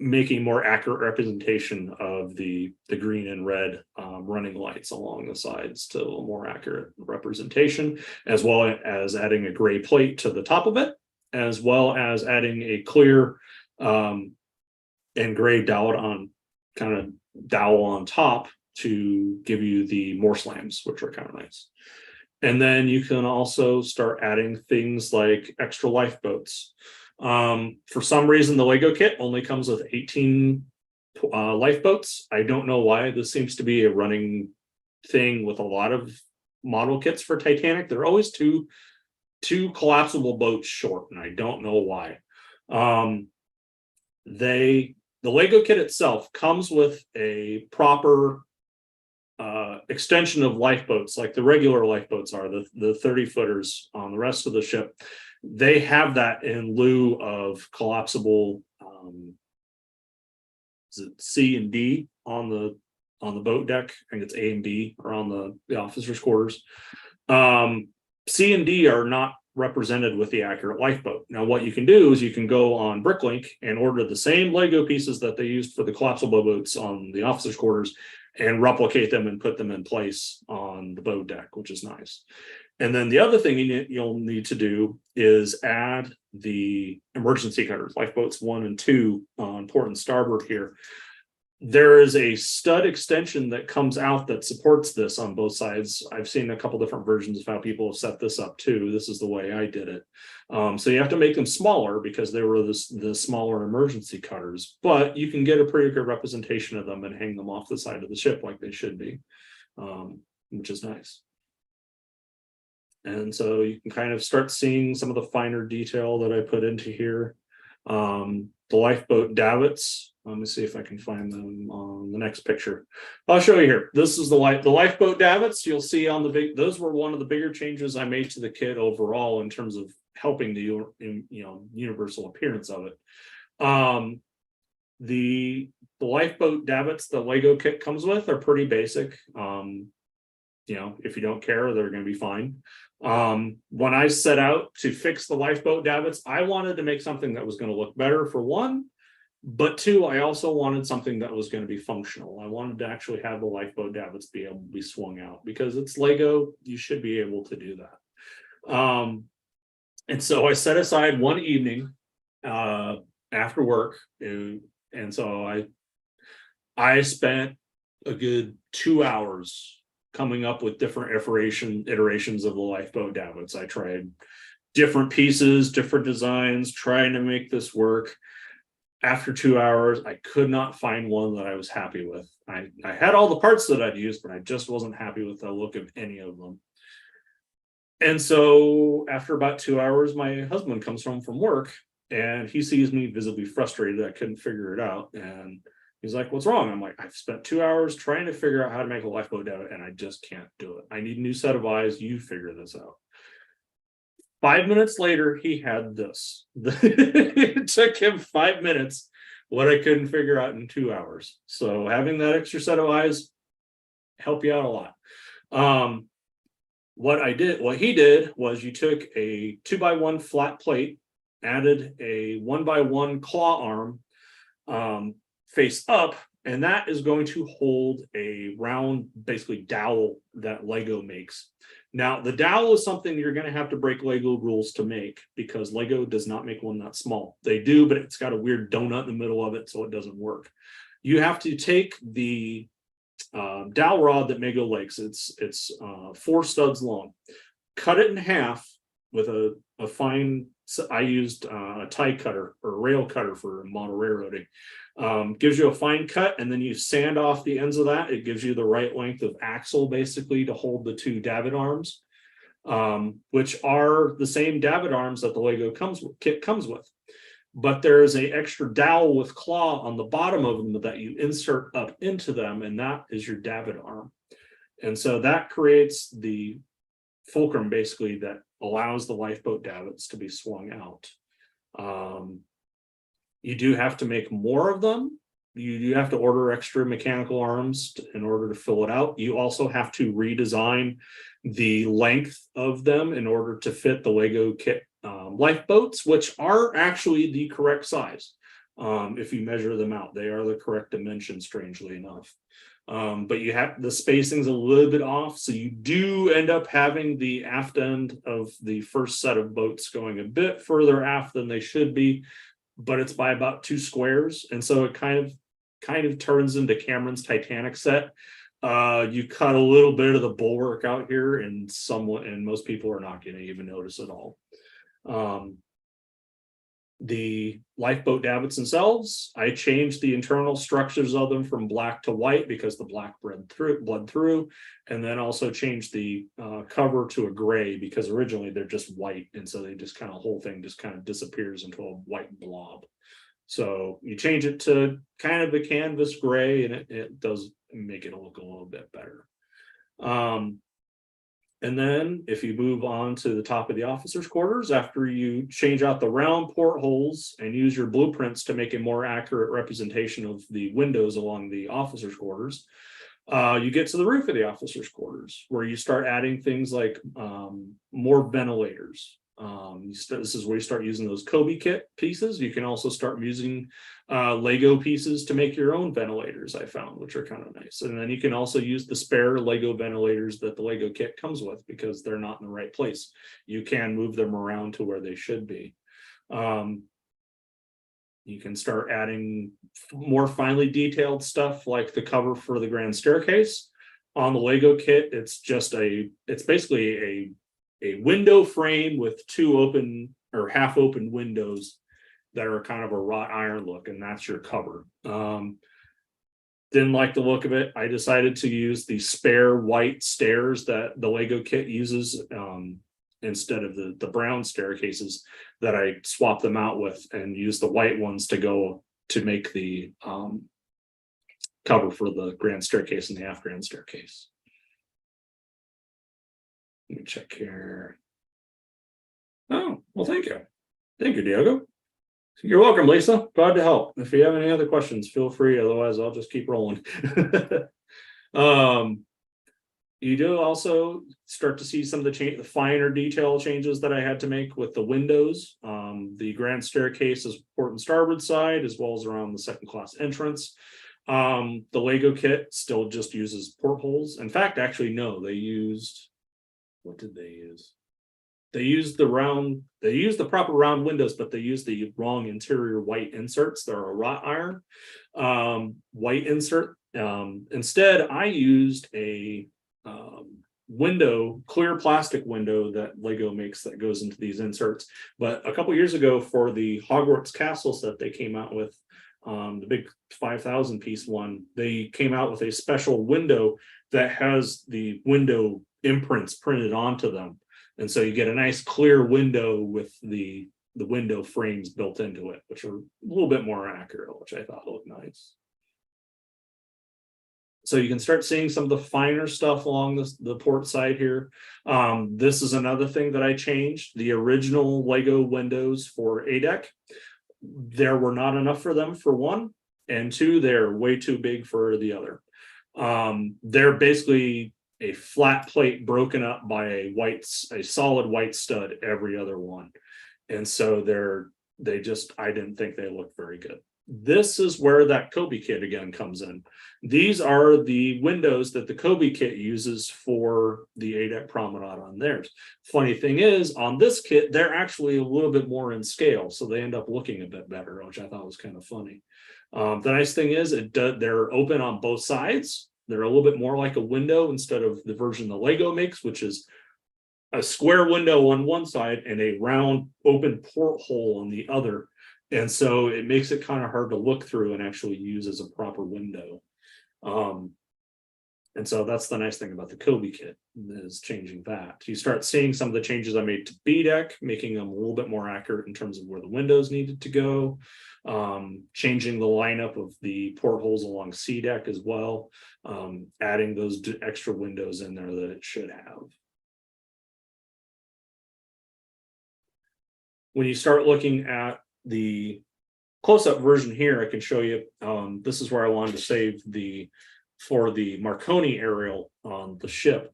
make a more accurate representation of the green and red running lights along the sides to a more accurate representation, as well as adding a gray plate to the top of it, as well as adding a clear and gray dowel on top to give you the Morse lamps, which are kind of nice. And then you can also start adding things like extra lifeboats. For some reason, the Lego kit only comes with 18 lifeboats. I don't know why. This seems to be a running thing with a lot of model kits for Titanic. They're always two collapsible boats short, and I don't know why. The Lego kit itself comes with a proper extension of lifeboats, like the regular lifeboats are, the 30-footers on the rest of the ship. They have that in lieu of collapsible is it C and D on the boat deck. I think it's A and B are on the officers' quarters. C and D are not represented with the accurate lifeboat. Now, what you can do is you can go on Bricklink and order the same Lego pieces that they used for the collapsible boats on the officers' quarters and replicate them and put them in place on the boat deck, which is nice. And then the other thing you'll need to do is add the emergency cutters, lifeboats 1 and 2 on port and starboard here. There is a stud extension that comes out that supports this on both sides. I've seen a couple different versions of how people have set this up too. This is the way I did it. So you have to make them smaller because they were the smaller emergency cutters, but you can get a pretty good representation of them and hang them off the side of the ship like they should be, which is nice. And so you can kind of start seeing some of the finer detail that I put into here. The lifeboat davits. Let me see if I can find them on the next picture. I'll show you here. This is the lifeboat davits. You'll see on the those were one of the bigger changes I made to the kit overall in terms of helping the universal appearance of it. The lifeboat davits the Lego kit comes with are pretty basic. If you don't care, they're going to be fine. When I set out to fix the lifeboat davits, I wanted to make something that was going to look better, for one, but two, I also wanted something that was going to be functional. I wanted to actually have the lifeboat davits be able to be swung out because it's Lego. You should be able to do that. And so I set aside one evening after work, and so I spent a good 2 hours coming up with different iterations of the lifeboat davits. I tried different pieces, different designs, trying to make this work. After 2 hours, I could not find one that I was happy with. I had all the parts that I'd used, but I just wasn't happy with the look of any of them. And so after about 2 hours, my husband comes home from work and he sees me visibly frustrated. I couldn't figure it out. And He's like, what's wrong? I'm like, I've spent 2 hours trying to figure out how to make a lifeboat debit, and I just can't do it. I need a new set of eyes. You figure this out. 5 minutes later, he had this. It took him 5 minutes, what I couldn't figure out in 2 hours. So having that extra set of eyes help you out a lot. What he did was you took a 2x1 flat plate, added a 1x1 claw arm, face up, and that is going to hold a round, basically dowel that Lego makes. Now, the dowel is something you're going to have to break Lego rules to make, because Lego does not make one that small. They do, but it's got a weird donut in the middle of it, so it doesn't work. You have to take the dowel rod that Lego makes. It's 4 studs long. Cut it in half with a fine. I used a tie cutter or rail cutter for model railroading. Gives you a fine cut, and then you sand off the ends of that. It gives you the right length of axle, basically, to hold the 2 davit arms, which are the same davit arms that the Lego kit comes with. But there is an extra dowel with claw on the bottom of them that you insert up into them, and that is your davit arm. And so that creates the fulcrum, basically, that allows the lifeboat davits to be swung out. You do have to make more of them. You have to order extra mechanical arms in order to fill it out. You also have to redesign the length of them in order to fit the Lego kit lifeboats, which are actually the correct size. If you measure them out, they are the correct dimension, strangely enough. But you have the spacing's a little bit off, so you do end up having the aft end of the first set of boats going a bit further aft than they should be, but it's by about 2 squares, and so it kind of turns into Cameron's Titanic set. You cut a little bit of the bulwark out here, and most people are not going to even notice at all. The lifeboat davits themselves, I changed the internal structures of them from black to white because the black bled through, and then also changed the cover to a gray because originally they're just white, and so they just kind of whole thing just kind of disappears into a white blob. So you change it to kind of a canvas gray, and it does make it look a little bit better. And then if you move on to the top of the officers' quarters, after you change out the round portholes and use your blueprints to make a more accurate representation of the windows along the officers' quarters, you get to the roof of the officers' quarters, where you start adding things like more ventilators. This is where you start using those Kobe kit pieces. You can also start using Lego pieces to make your own ventilators, I found, which are kind of nice. And then you can also use the spare Lego ventilators that the Lego kit comes with, because they're not in the right place. You can move them around to where they should be. You can start adding more finely detailed stuff like the cover for the grand staircase. On the Lego kit, it's basically a window frame with 2 open or half open windows that are kind of a wrought iron look, and that's your cover. Didn't like the look of it. I decided to use the spare white stairs that the Lego kit uses instead of the brown staircases that I swapped them out with, and use the white ones to make the cover for the grand staircase and the aft grand staircase. Let me check here. Oh, well, thank you. Thank you, Diego. You're welcome, Lisa. Glad to help. If you have any other questions, feel free. Otherwise, I'll just keep rolling. You do also start to see some of the finer detail changes that I had to make with the windows. The grand staircase is port and starboard side, as well as around the second class entrance. The Lego kit still just uses portholes. In fact, actually, no, they used... What did they use? They used the proper round windows, but they used the wrong interior white inserts. They're a wrought iron white insert. Instead, I used a clear plastic window that Lego makes that goes into these inserts. But a couple years ago, for the Hogwarts castle set they came out with, the big 5,000 piece one, they came out with a special window that has the window imprints printed onto them, and so you get a nice clear window with the window frames built into it, which are a little bit more accurate, which I thought looked nice. So you can start seeing some of the finer stuff along the port side here. This is another thing that I changed. The original Lego windows for A deck, there were not enough for them, for one, and two, they're way too big for the other. They're basically a flat plate broken up by a solid white stud every other one. And so I didn't think they looked very good. This is where that Kobe kit again comes in. These are the windows that the Kobe kit uses for the A-deck promenade on theirs. Funny thing is, on this kit, they're actually a little bit more in scale, so they end up looking a bit better, which I thought was kind of funny. The nice thing is they're open on both sides. They're a little bit more like a window instead of the version the Lego makes, which is a square window on one side and a round open porthole on the other. And so it makes it kind of hard to look through and actually use as a proper window. And so that's the nice thing about the Kobe kit, is changing that. You start seeing some of the changes I made to B deck, making them a little bit more accurate in terms of where the windows needed to go. Changing the lineup of the portholes along C deck as well. Adding those extra windows in there that it should have. When you start looking at the close-up version here, I can show you, this is where I wanted to save for the Marconi aerial on the ship.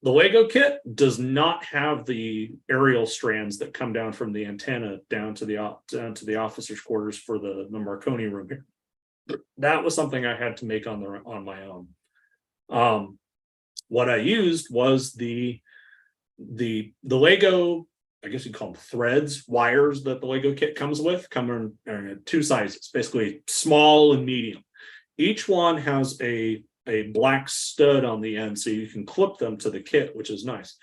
The Lego kit does not have the aerial strands that come down from the antenna down to the officers' quarters for the Marconi room here. That was something I had to make on my own. What I used was the Lego, I guess you call them threads, wires that the Lego kit comes with, come in two sizes, basically small and medium. Each one has a black stud on the end, so you can clip them to the kit, which is nice.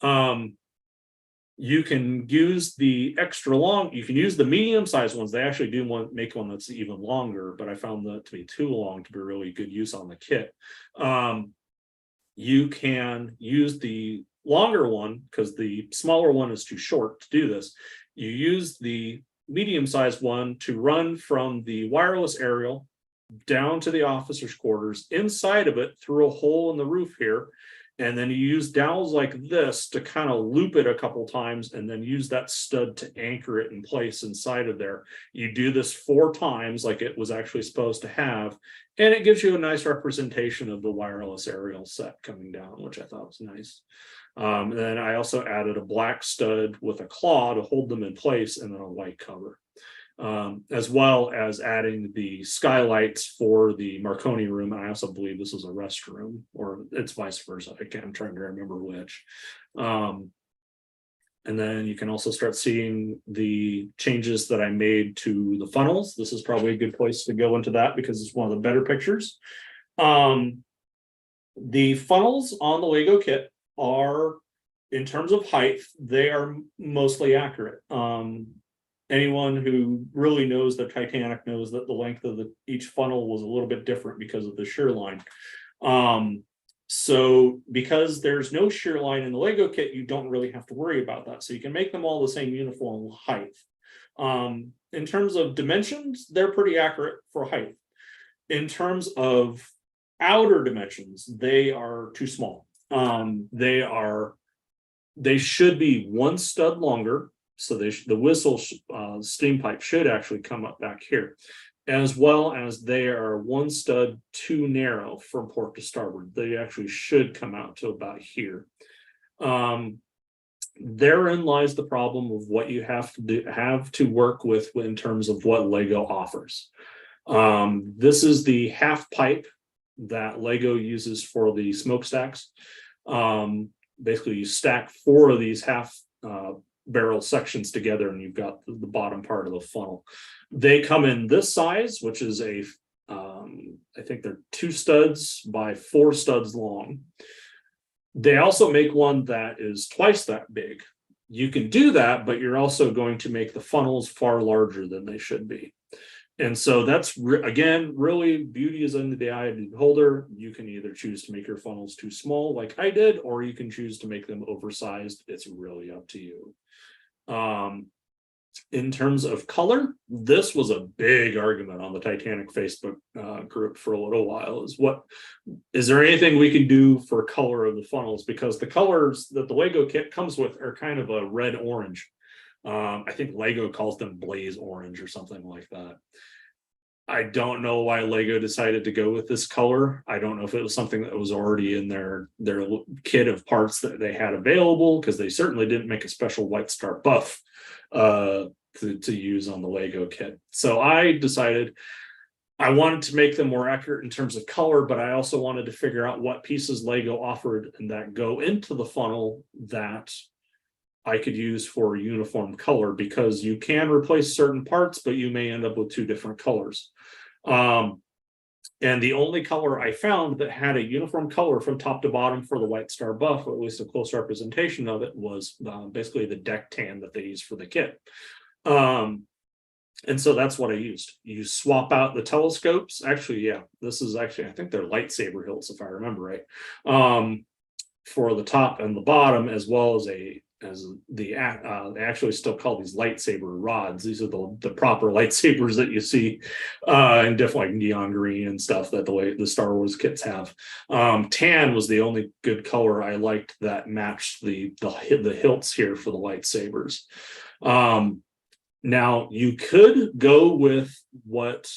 You can use the extra long, you can use the medium sized ones. They actually do make one that's even longer, but I found that to be too long to be really good use on the kit. You can use the longer one because the smaller one is too short to do this. You use the medium-sized one to run from the wireless aerial down to the officers' quarters, inside of it through a hole in the roof here, and then you use dowels like this to kind of loop it a couple times and then use that stud to anchor it in place inside of there. You do this 4 times like it was actually supposed to have, and it gives you a nice representation of the wireless aerial set coming down, which I thought was nice. And then I also added a black stud with a claw to hold them in place, and then a white cover, as well as adding the skylights for the Marconi room. I also believe this is a restroom, or it's vice versa. I'm trying to remember which. And then you can also start seeing the changes that I made to the funnels. This is probably a good place to go into that because it's one of the better pictures. The funnels on the Lego kit are, in terms of height, they are mostly accurate. Anyone who really knows the Titanic knows that the length of each funnel was a little bit different because of the shear line. So because there's no shear line in the Lego kit, you don't really have to worry about that. So you can make them all the same uniform height. In terms of dimensions, they're pretty accurate for height. In terms of outer dimensions, they are too small. They should be 1 stud longer. So the whistle steam pipe should actually come up back here, as well as they are 1 stud too narrow from port to starboard. They actually should come out to about here. Therein lies the problem of what you have to work with in terms of what Lego offers. This is the half pipe that Lego uses for the smokestacks. Basically, you stack 4 of these half barrel sections together, and you've got the bottom part of the funnel. They come in this size, which is I think they're 2 studs by 4 studs long. They also make one that is twice that big. You can do that, but you're also going to make the funnels far larger than they should be. And so that's, again, really, beauty is under the eye of the beholder. You can either choose to make your funnels too small like I did, or you can choose to make them oversized. It's really up to you. In terms of color, this was a big argument on the Titanic Facebook group for a little while. Is there anything we can do for color of the funnels? Because the colors that the Lego kit comes with are kind of a red orange. I think Lego calls them blaze orange or something like that. I don't know why Lego decided to go with this color. I don't know if it was something that was already in their kit of parts that they had available, because they certainly didn't make a special White Star buff to use on the Lego kit. So I decided I wanted to make them more accurate in terms of color, but I also wanted to figure out what pieces Lego offered and that go into the funnel that I could use for uniform color, because you can replace certain parts, but you may end up with two different colors. And the only color I found that had a uniform color from top to bottom for the White Star buff, or at least a close representation of it, was basically the deck tan that they use for the kit. And so that's what I used. You swap out the telescopes. Actually, yeah, this is actually, I think they're lightsaber hilts, if I remember right, for the top and the bottom, as well as they actually still call these lightsaber rods. These are the proper lightsabers that you see in different, like neon green and stuff, that the way the Star Wars kits have. Tan was the only good color I liked that matched the hilts here for the lightsabers. Now you could go with what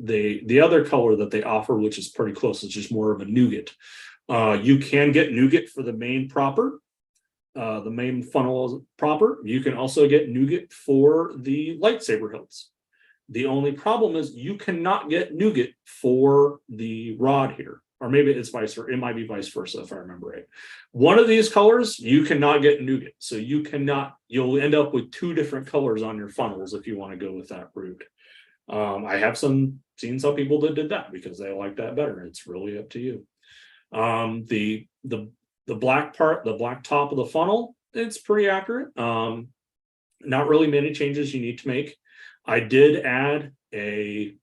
the other color that they offer, which is pretty close. It's just more of a nougat. You can get nougat for the main proper. The main funnel proper. You can also get nougat for the lightsaber hilts. The only problem is you cannot get nougat for the rod here, or maybe it's vice versa. It might be vice versa if I remember right. One of these colors you cannot get nougat, so you'll end up with two different colors on your funnels if you want to go with that route. I have seen some people that did that because they like that better. It's really up to you. The black part, the black top of the funnel, it's pretty accurate. Not really many changes you need to make. I did add a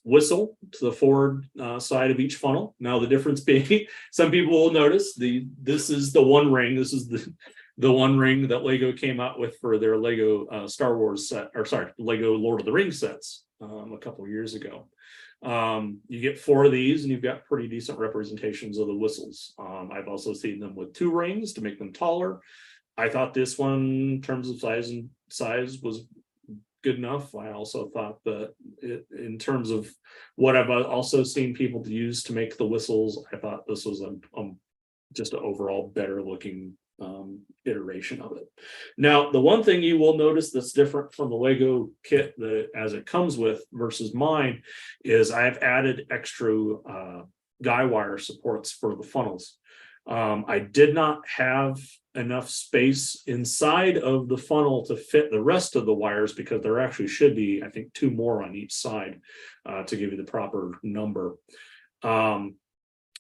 whistle to the forward side of each funnel. Now the difference being, some people will notice this is the One Ring. This is the One Ring that Lego came out with for their Lego Star Wars set, or sorry, Lego Lord of the Rings sets a couple of years ago. You get 4 of these and you've got pretty decent representations of the whistles. I've also seen them with 2 rings to make them taller. I thought this one, in terms of size was good enough. I also thought that in terms of what I've also seen people use to make the whistles, I thought this was just an overall better looking iteration of it. Now, the one thing you will notice that's different from the Lego kit as it comes with versus mine is I've added extra guy wire supports for the funnels. I did not have enough space inside of the funnel to fit the rest of the wires, because there actually should be, I think, 2 more on each side to give you the proper number. But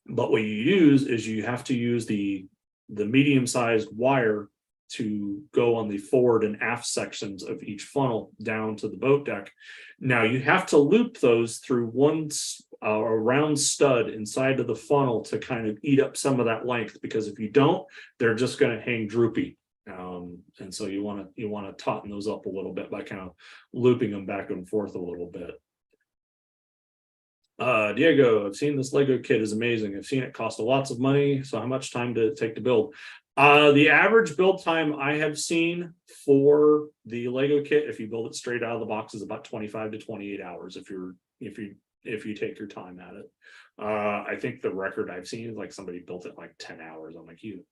what you use is you have to use the medium-sized wire to go on the forward and aft sections of each funnel down to the boat deck. Now you have to loop those through a round stud inside of the funnel to kind of eat up some of that length, because if you don't, they're just going to hang droopy. And so you want to tauten those up a little bit by kind of looping them back and forth a little bit. Diego, I've seen this Lego kit is amazing. I've seen it cost lots of money. So how much time did it take to build? The average build time I have seen for the Lego kit, if you build it straight out of the box, is about 25 to 28 hours if you take your time at it. I think the record I've seen is like somebody built it like 10 hours. I'm like, you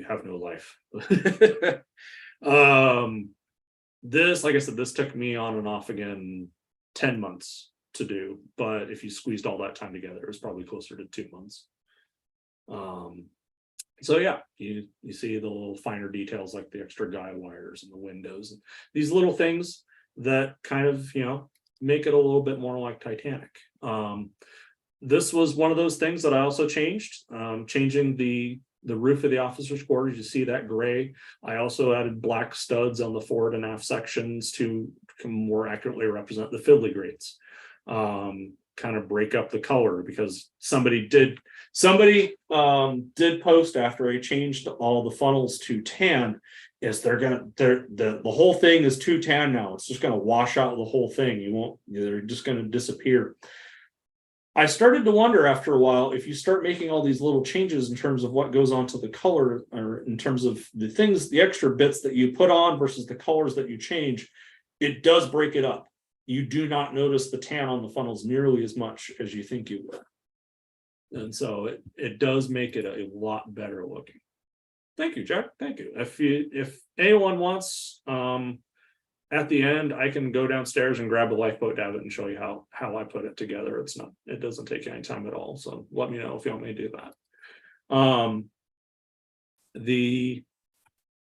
have no life. This, like I said, this took me on and off again 10 months to do, but if you squeezed all that time together, it was probably closer to 2 months. So yeah, you see the little finer details like the extra guy wires and the windows and these little things that kind of, make it a little bit more like Titanic. This was one of those things that I also changed, changing the roof of the officers' quarters. You see that gray. I also added black studs on the forward and aft sections to more accurately represent the fiddly grates. Kind of break up the color, because somebody did post after I changed all the funnels to tan Yes, the whole thing is too tan now. It's just gonna wash out the whole thing. They're just gonna disappear. I started to wonder after a while, if you start making all these little changes in terms of what goes on to the color, or in terms of the things, the extra bits that you put on versus the colors that you change, it does break it up. You do not notice the tan on the funnels nearly as much as you think you will. And so it does make it a lot better looking. Thank you, Jack. Thank you. If anyone wants, at the end, I can go downstairs and grab a lifeboat David and show you how I put it together. It doesn't take any time at all. So let me know if you want me to do that. The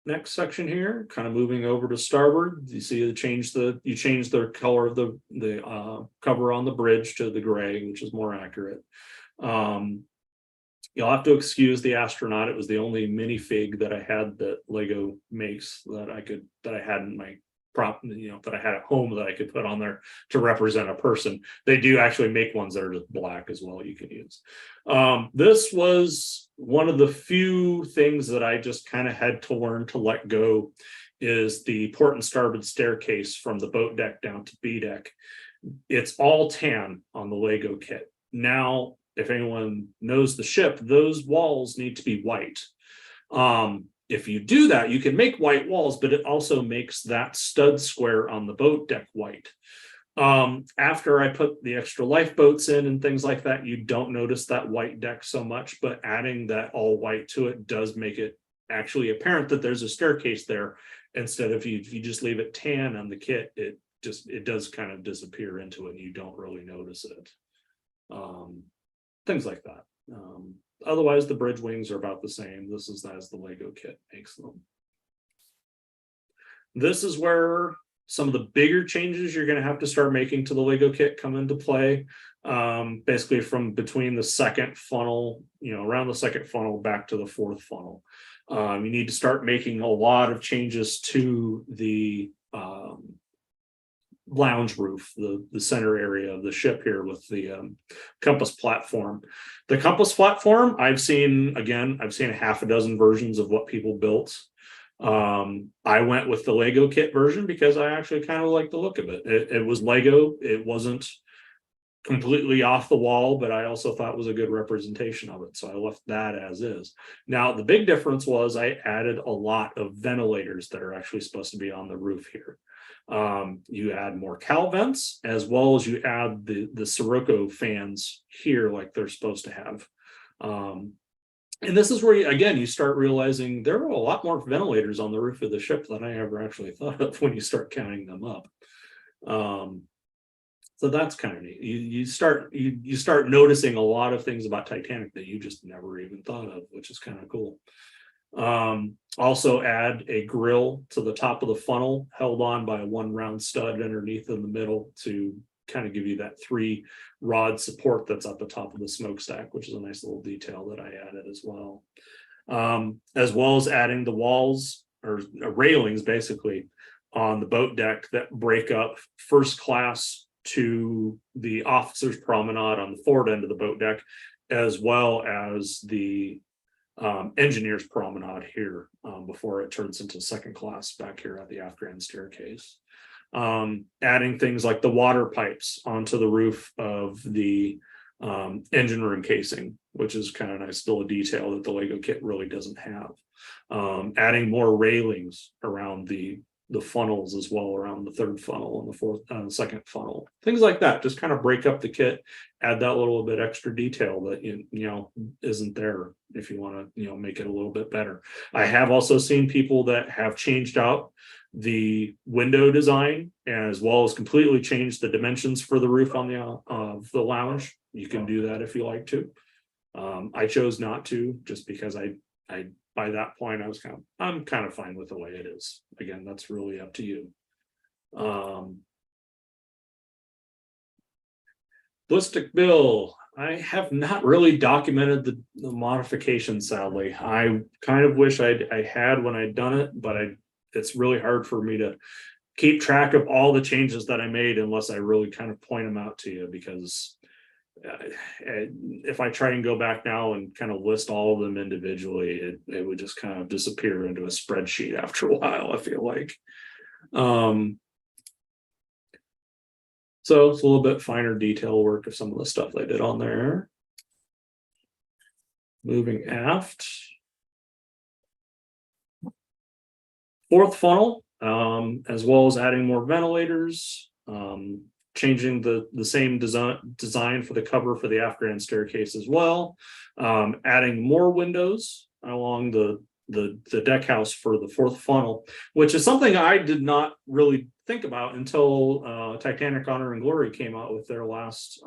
next section here, kind of moving over to starboard, you see you change the color of the cover on the bridge to the gray, which is more accurate. You'll have to excuse the astronaut. It was the only minifig that I had that Lego makes that I had in my prop, that I had at home that I could put on there to represent a person. They do actually make ones that are just black as well you can use. This was one of the few things that I just kind of had to learn to let go, is the port and starboard staircase from the boat deck down to B deck. It's all tan on the Lego kit. Now, if anyone knows the ship, those walls need to be white. If you do that, you can make white walls, but it also makes that stud square on the boat deck white. After I put the extra lifeboats in and things like that, you don't notice that white deck so much, but adding that all white to it does make it actually apparent that there's a staircase there, instead of if you just leave it tan on the kit, it does kind of disappear into it and you don't really notice it. Things like that. Otherwise, the bridge wings are about the same. This is as the Lego kit makes them. This is where some of the bigger changes you're going to have to start making to the Lego kit come into play. Basically from between the second funnel, around the second funnel back to the fourth funnel. You need to start making a lot of changes to the lounge roof, the center area of the ship here with the compass platform. The compass platform, I've seen a half a dozen versions of what people built. I went with the Lego kit version because I actually kind of like the look of it. It was Lego. It wasn't completely off the wall, but I also thought it was a good representation of it. So I left that as is. Now, the big difference was I added a lot of ventilators that are actually supposed to be on the roof here. You add more cowl vents, as well as you add the Sirocco fans here like they're supposed to have. And this is where, you start realizing there are a lot more ventilators on the roof of the ship than I ever actually thought of when you start counting them up. So that's kind of neat. You start noticing a lot of things about Titanic that you just never even thought of, which is kind of cool. Also add a grill to the top of the funnel, held on by one round stud underneath in the middle to kind of give you that 3 rod support that's at the top of the smokestack, which is a nice little detail that I added as well. As well as adding the walls or railings basically on the boat deck that break up first class to the officers' promenade on the forward end of the boat deck, as well as the engineers' promenade here before it turns into second class back here at the after end staircase. Adding things like the water pipes onto the roof of the engine room casing, which is kind of nice, still a detail that the Lego kit really doesn't have. Adding more railings around the funnels as well, around the third funnel and the fourth second funnel, things like that. Just kind of break up the kit, add that little bit extra detail that isn't there if you want to make it a little bit better. I have also seen people that have changed out the window design as well as completely changed the dimensions for the roof on the lounge. You can do that if you like to. I chose not to, just because I by that point I'm kind of fine with the way it is. Again, that's really up to you. Ballistic bill. I have not really documented the modification, sadly. I kind of wish I had when I'd done it, but it's really hard for me to keep track of all the changes that I made unless I really kind of point them out to you, because if I try and go back now and kind of list all of them individually, it would just kind of disappear into a spreadsheet after a while, I feel like. So it's a little bit finer detail work of some of the stuff I did on there. Moving aft. Fourth funnel, as well as adding more ventilators, changing the same design for the cover for the aft grand staircase as well, adding more windows along the deck house for the fourth funnel, which is something I did not really think about until Titanic Honor and Glory came out with their last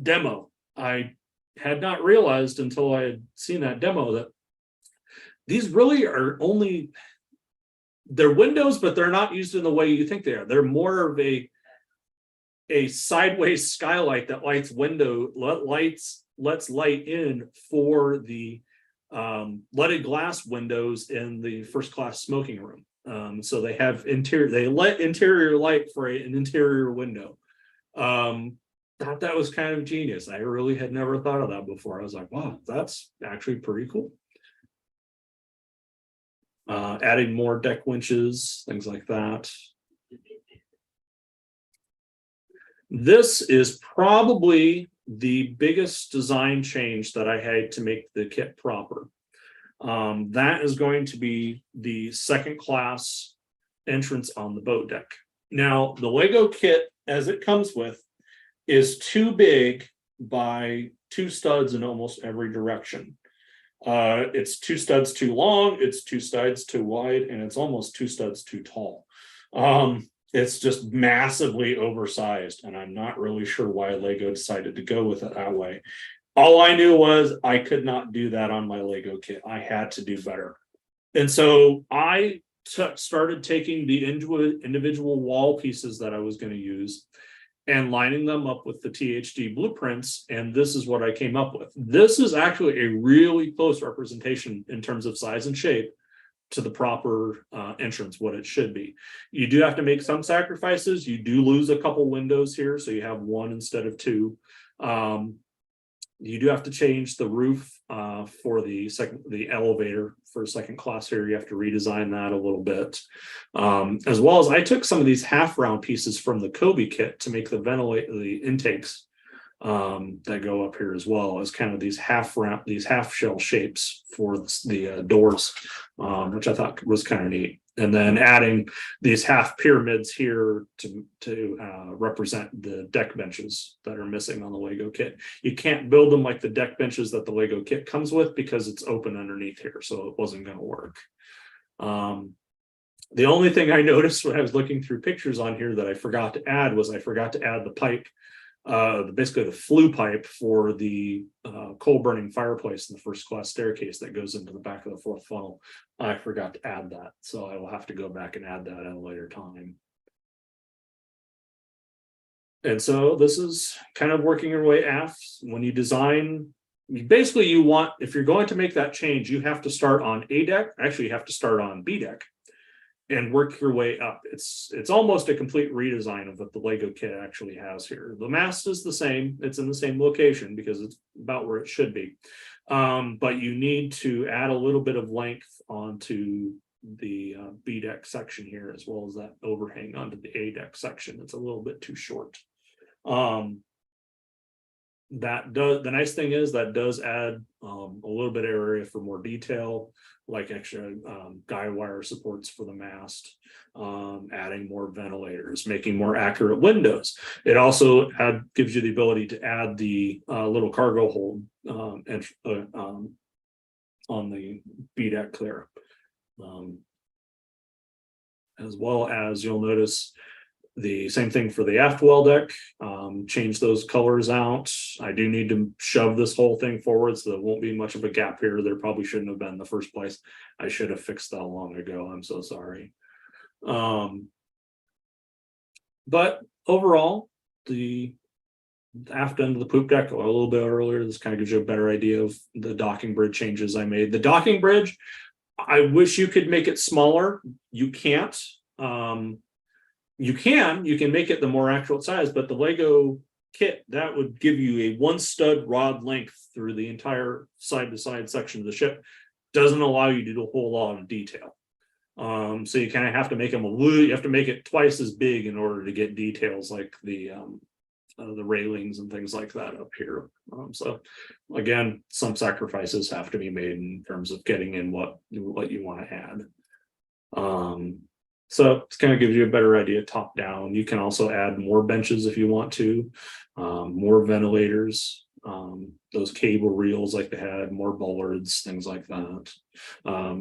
demo. I had not realized until I had seen that demo that these really are only, they're windows, but they're not used in the way you think they are. They're more of a sideways skylight that lets light in for the leaded glass windows in the first class smoking room. So they have let interior light for an interior window. Thought that was kind of genius. I really had never thought of that before. I was like, wow, that's actually pretty cool. Adding more deck winches, things like that. This is probably the biggest design change that I had to make the kit proper. That is going to be the second class entrance on the boat deck. Now, the Lego kit, as it comes with, is too big by 2 studs in almost every direction. It's 2 studs too long, it's 2 studs too wide, and it's almost 2 studs too tall. It's just massively oversized, and I'm not really sure why Lego decided to go with it that way. All I knew was I could not do that on my Lego kit. I had to do better. And so I started taking the individual wall pieces that I was going to use and lining them up with the THD blueprints, and this is what I came up with. This is actually a really close representation in terms of size and shape to the proper entrance, what it should be. You do have to make some sacrifices. You do lose a couple windows here, so you have 1 instead of 2. You do have to change the roof for the elevator for second class here. You have to redesign that a little bit, as well as I took some of these half round pieces from the Kobe kit to make the intakes that go up here, as well as kind of these half shell shapes for the doors, which I thought was kind of neat. And then adding these half pyramids here to represent the deck benches that are missing on the Lego kit. You can't build them like the deck benches that the Lego kit comes with because it's open underneath here, so it wasn't going to work. The only thing I noticed when I was looking through pictures on here that I forgot to add was I forgot to add the pipe, basically the flue pipe for the coal burning fireplace in the first class staircase that goes into the back of the fourth funnel. I forgot to add that, so I will have to go back and add that at a later time. And so this is kind of working your way aft. When you design, basically you want, if you're going to make that change, you have to start on A deck. Actually, you have to start on B deck and work your way up. It's almost a complete redesign of what the Lego kit actually has here. The mast is the same. It's in the same location because it's about where it should be. But you need to add a little bit of length onto the B deck section here, as well as that overhang onto the A deck section. It's a little bit too short. The nice thing is that does add a little bit of area for more detail, like extra guy wire supports for the mast, adding more ventilators, making more accurate windows. It also gives you the ability to add the little cargo hold on the B deck clear, as well as you'll notice the same thing for the aft well deck. Change those colors out. I do need to shove this whole thing forward, so there won't be much of a gap here. There probably shouldn't have been in the first place. I should have fixed that long ago. I'm so sorry. But overall, the aft end of the poop deck a little bit earlier, this kind of gives you a better idea of the docking bridge changes I made. The docking bridge, I wish you could make it smaller. You can't. you can make it the more accurate size, but the Lego kit that would give you a one stud rod length through the entire side to side section of the ship doesn't allow you to do a whole lot of detail. So you kind of have to make them you have to make it twice as big in order to get details like the railings and things like that up here. So again, some sacrifices have to be made in terms of getting in what you want to add. So it's kind of gives you a better idea top down. You can also add more benches if you want to, more ventilators, those cable reels like they had, more bollards, things like that,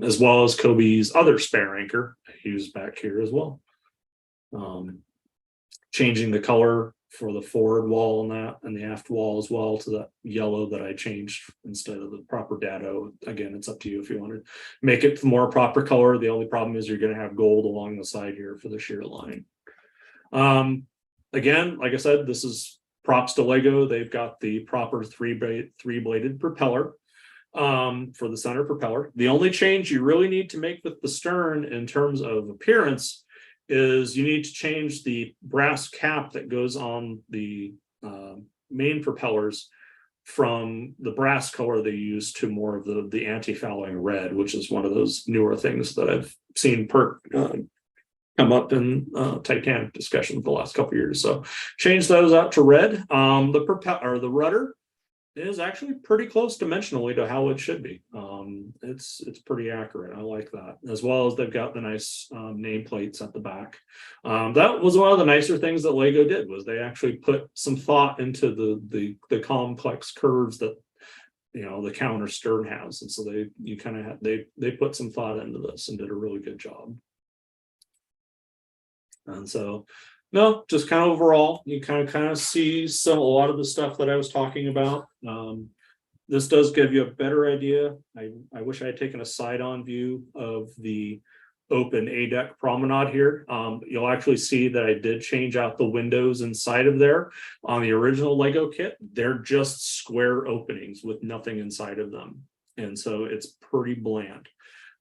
as well as Kobe's other spare anchor used back here as well. Changing the color for the forward wall and the aft wall as well to that yellow that I changed instead of the proper dado. Again, it's up to you if you want to make it more proper color. The only problem is you're going to have gold along the side here for the shear line. Again, like I said, this is props to Lego. They've got the proper three-bladed propeller for the center propeller. The only change you really need to make with the stern in terms of appearance is you need to change the brass cap that goes on the main propellers from the brass color they use to more of the anti-fouling red, which is one of those newer things that I've seen come up in Titanic discussions the last couple of years. So change those out to red. The rudder is actually pretty close dimensionally to how it should be. It's pretty accurate. I like that, as well as they've got the nice nameplates at the back. That was one of the nicer things that Lego did, was they actually put some thought into the complex curves that the counter stern has, and so they put some thought into this and did a really good job. And so, no, just kind of overall, you kind of see a lot of the stuff that I was talking about. This does give you a better idea. I wish I had taken a side-on view of the open A-deck promenade here. You'll actually see that I did change out the windows inside of there. On the original Lego kit, they're just square openings with nothing inside of them. And so it's pretty bland.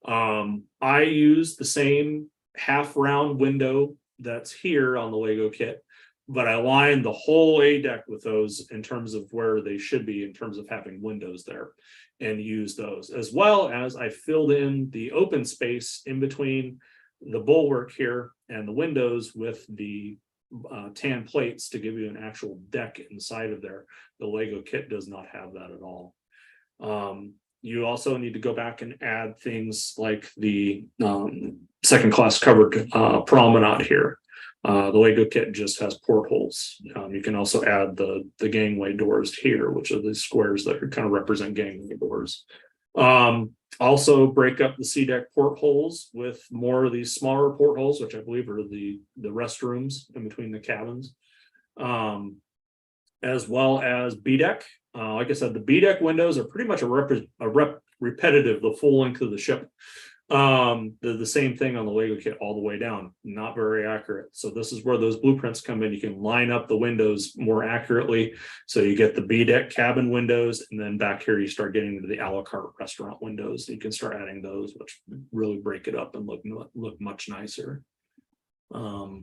I use the same half-round window that's here on the Lego kit, but I lined the whole A deck with those in terms of where they should be in terms of having windows there, and use those, as well as I filled in the open space in between the bulwark here and the windows with the tan plates to give you an actual deck inside of there. The Lego kit does not have that at all. You also need to go back and add things like the second class covered promenade here. The Lego kit just has portholes. You can also add the gangway doors here, which are the squares that kind of represent gangway doors. Also break up the C deck portholes with more of these smaller portholes, which I believe are the restrooms in between the cabins, as well as B deck. Like I said, the B deck windows are pretty much repetitive the full length of the ship. The same thing on the Lego kit all the way down, not very accurate. So this is where those blueprints come in. You can line up the windows more accurately. So you get the B deck cabin windows, and then back here you start getting into the a la carte restaurant windows. You can start adding those, which really break it up and look much nicer. So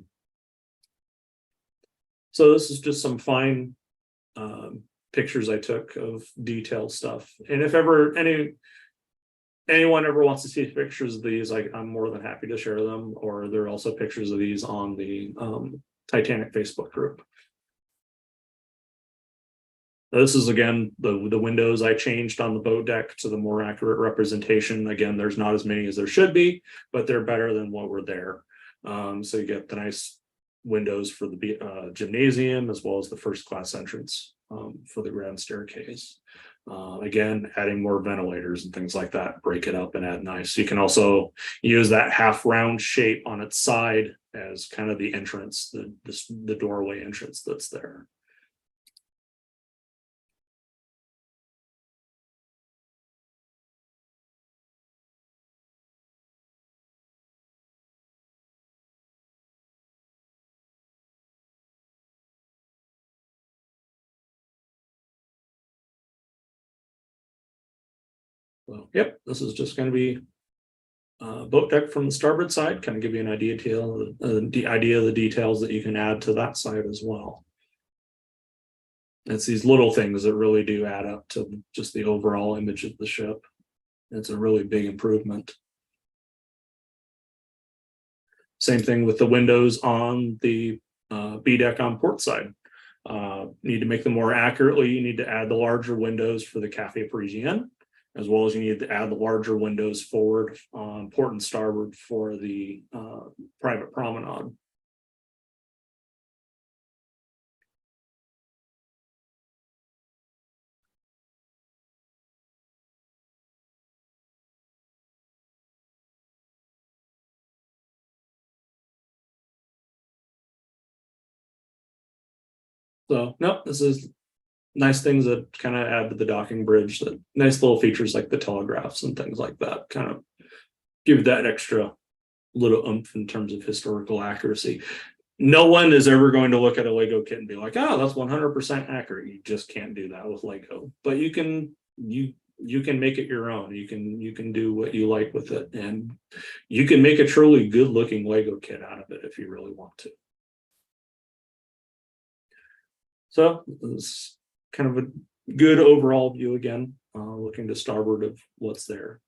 this is just some fine pictures I took of detail stuff. And if ever anyone ever wants to see pictures of these, I'm more than happy to share them. Or there are also pictures of these on the Titanic Facebook group. This is, again, the windows I changed on the boat deck to the more accurate representation. Again, there's not as many as there should be, but they're better than what were there. So you get the nice windows for the gymnasium, as well as the first class entrance for the grand staircase. Again, adding more ventilators and things like that, break it up and add nice. You can also use that half round shape on its side as kind of the entrance, the doorway entrance that's there. So, yep, this is just going to be boat deck from the starboard side, kind of give you an idea of the details that you can add to that side as well. It's these little things that really do add up to just the overall image of the ship. It's a really big improvement. Same thing with the windows on the B deck on port side. Need to make them more accurately. You need to add the larger windows for the Cafe Parisienne, as well as you need to add the larger windows forward on port and starboard for the private promenade. So no, this is nice things that kind of add to the docking bridge, that nice little features like the telegraphs and things like that kind of give that extra little oomph in terms of historical accuracy. No one is ever going to look at a Lego kit and be like, oh, that's 100% accurate. You just can't do that with Lego, but you can make it your own. You can do what you like with it, and you can make a truly good looking Lego kit out of it if you really want to. So it's kind of a good overall view again, looking to starboard of what's there.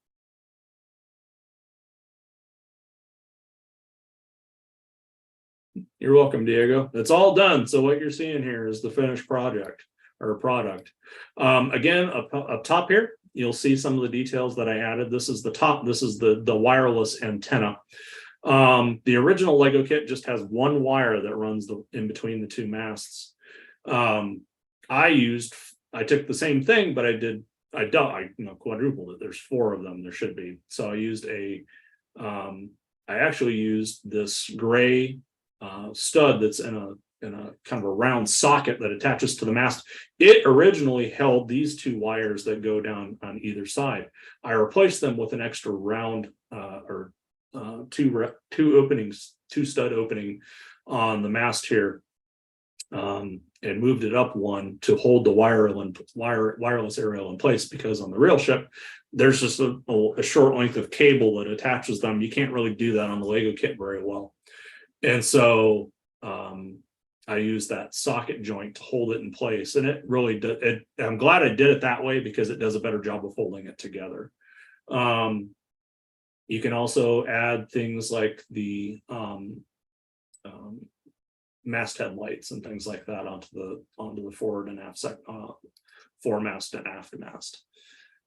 You're welcome, Diego. It's all done. So what you're seeing here is the finished project or product. Again, up top here, you'll see some of the details that I added. This is the top. This is the wireless antenna. The original Lego kit just has one wire that runs in between the two masts. I took the same thing, but I quadrupled it. There's 4 of them. There should be. So I used I actually used this gray stud that's in a kind of a round socket that attaches to the mast. It originally held these 2 wires that go down on either side. I replaced them with an extra round two stud opening on the mast here, and moved it up one to hold the wireless aerial in place, because on the real ship there's just a short length of cable that attaches them. You can't really do that on the Lego kit very well. And so I used that socket joint to hold it in place, and it really did. I'm glad I did it that way because it does a better job of holding it together. You can also add things like the masthead lights and things like that onto the forward and aft foremast and aft mast.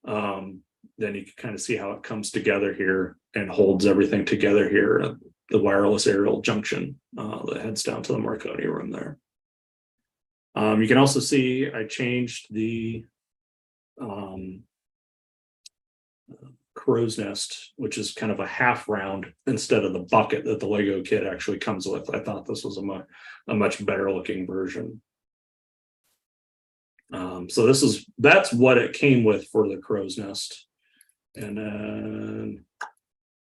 Then you can kind of see how it comes together here and holds everything together here at the wireless aerial junction that heads down to the Marconi room there. You can also see I changed the crow's nest, which is kind of a half round instead of the bucket that the Lego kit actually comes with. I thought this was a much better looking version. So that's what it came with for the crow's nest. And then let's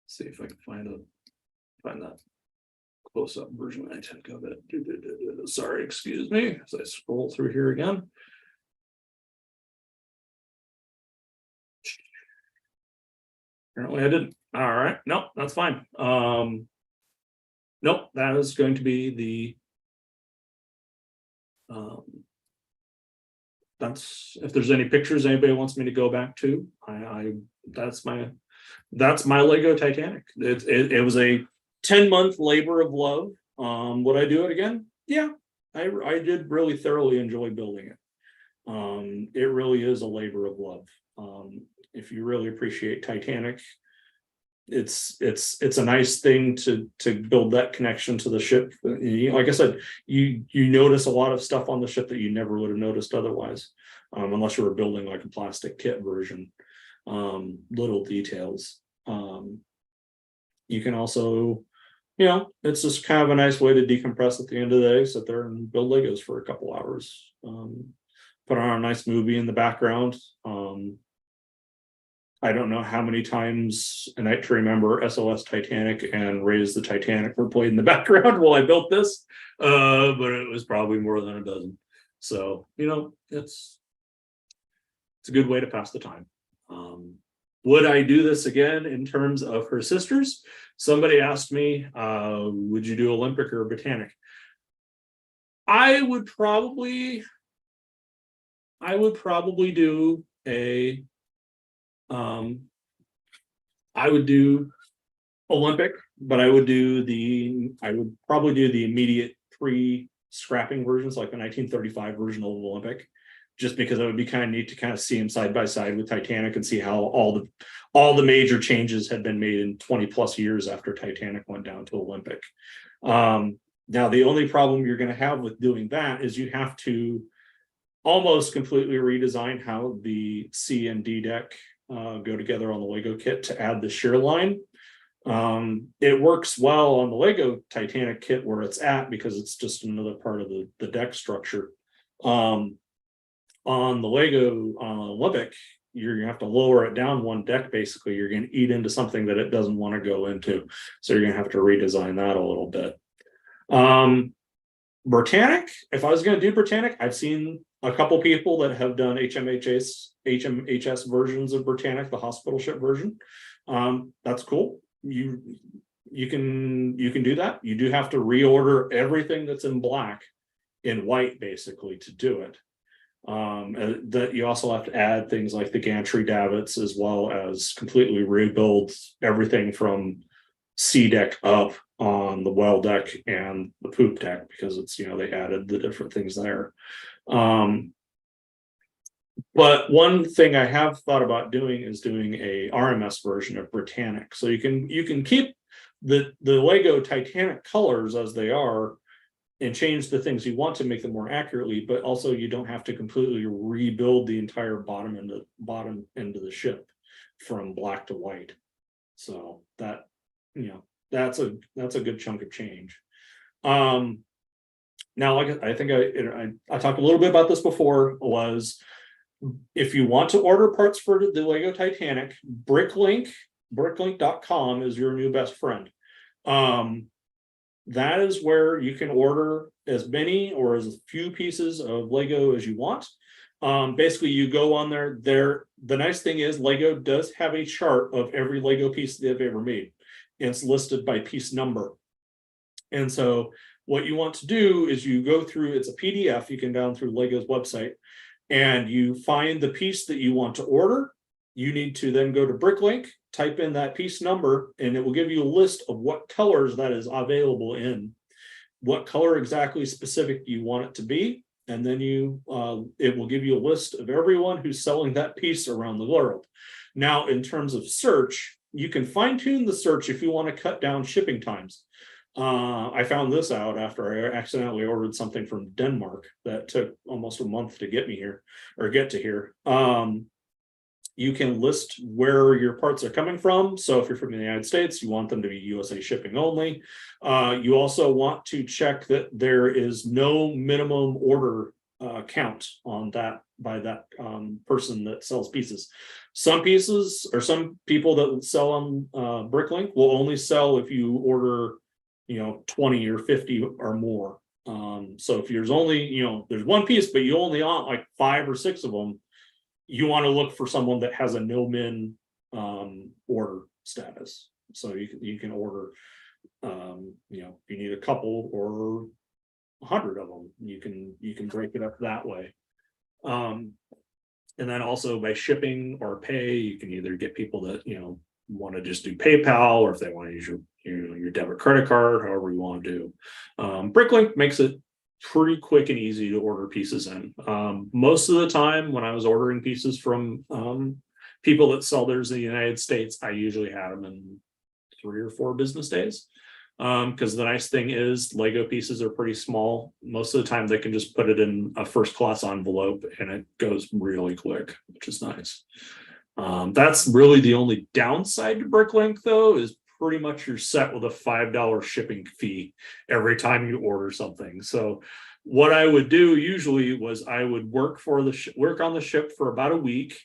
see if I can find that close-up version I think of it. Sorry, excuse me as I scroll through here again. Apparently I didn't. All right. Nope, that's fine. Nope, that is going to be the that's, if there's any pictures anybody wants me to go back to, that's my Lego Titanic. It was a 10-month labor of love. Would I do it again? Yeah, I did really thoroughly enjoy building it. It really is a labor of love. If you really appreciate Titanic, it's a nice thing to build that connection to the ship. Like I said, you notice a lot of stuff on the ship that you never would have noticed otherwise, unless you were building like a plastic kit version. Little details. You can also, it's just kind of a nice way to decompress at the end of the day, sit there and build Legos for a couple hours. Put on a nice movie in the background. I don't know how many times A Night to Remember, SOS Titanic, and Raise the Titanic were played in the background while I built this, but it was probably more than a dozen. So, it's a good way to pass the time. Would I do this again in terms of her sisters? Somebody asked me, would you do Olympic or Botanic? I would probably do a I would do Olympic, but I would probably do the immediate pre-scrapping versions, like the 1935 version of Olympic, just because it would be kind of neat to kind of see them side by side with Titanic and see how all the major changes had been made in 20 plus years after Titanic went down to Olympic. Now, the only problem you're going to have with doing that is you have to almost completely redesign how the C and D deck go together on the Lego kit to add the shear line. It works well on the Lego Titanic kit where it's at because it's just another part of the deck structure. On the Lego Olympic, you're gonna have to lower it down one deck. Basically, you're gonna eat into something that it doesn't want to go into, so you're gonna have to redesign that a little bit. Britannic, if I was going to do Britannic, I've seen a couple people that have done HMHS versions of Britannic, the hospital ship version. That's cool. You can do that. You do have to reorder everything that's in black in white basically to do it. That you also have to add things like the gantry davits, as well as completely rebuild everything from C deck up on the well deck and the poop deck, because it's, they added the different things there. But one thing I have thought about doing is doing a RMS version of Britannic. So you can keep the Lego Titanic colors as they are and change the things you want to make them more accurately, but also you don't have to completely rebuild the entire bottom end of the ship from black to white. So that, that's a good chunk of change. Now, like I think I talked a little bit about this before, was if you want to order parts for the Lego Titanic, bricklink.com is your new best friend. That is where you can order as many or as few pieces of Lego as you want. Basically, you go on there. The nice thing is Lego does have a chart of every Lego piece they've ever made. It's listed by piece number. And so what you want to do is you go through, it's a PDF you can download through Lego's website, and you find the piece that you want to order. You need to then go to Bricklink, type in that piece number, and it will give you a list of what colors that is available in, what color exactly specific you want it to be. And then it will give you a list of everyone who's selling that piece around the world. Now, in terms of search, you can fine tune the search if you want to cut down shipping times. I found this out after I accidentally ordered something from Denmark that took almost a month to get me here, or get to here. You can list where your parts are coming from. So if you're from the United States, you want them to be USA shipping only. You also want to check that there is no minimum order count on that by that person that sells pieces. Some pieces, or some people that sell on Bricklink, will only sell if you order 20 or 50 or more. So if there's only, there's one piece, but you only want like 5 or 6 of them, you want to look for someone that has a no min order status. So you can order, if you need a couple or 100 of them, you can break it up that way. And then also by shipping or pay, you can either get people that want to just do PayPal, or if they want to use your debit credit card, however you want to do. Bricklink makes it pretty quick and easy to order pieces in. Most of the time when I was ordering pieces from people that sell theirs in the United States, I usually had them in 3 or 4 business days. Because the nice thing is Lego pieces are pretty small. Most of the time they can just put it in a first class envelope and it goes really quick, which is nice. That's really the only downside to Bricklink, though, is pretty much you're set with a $5 shipping fee every time you order something. So what I would do usually was I would work on the ship for about a week,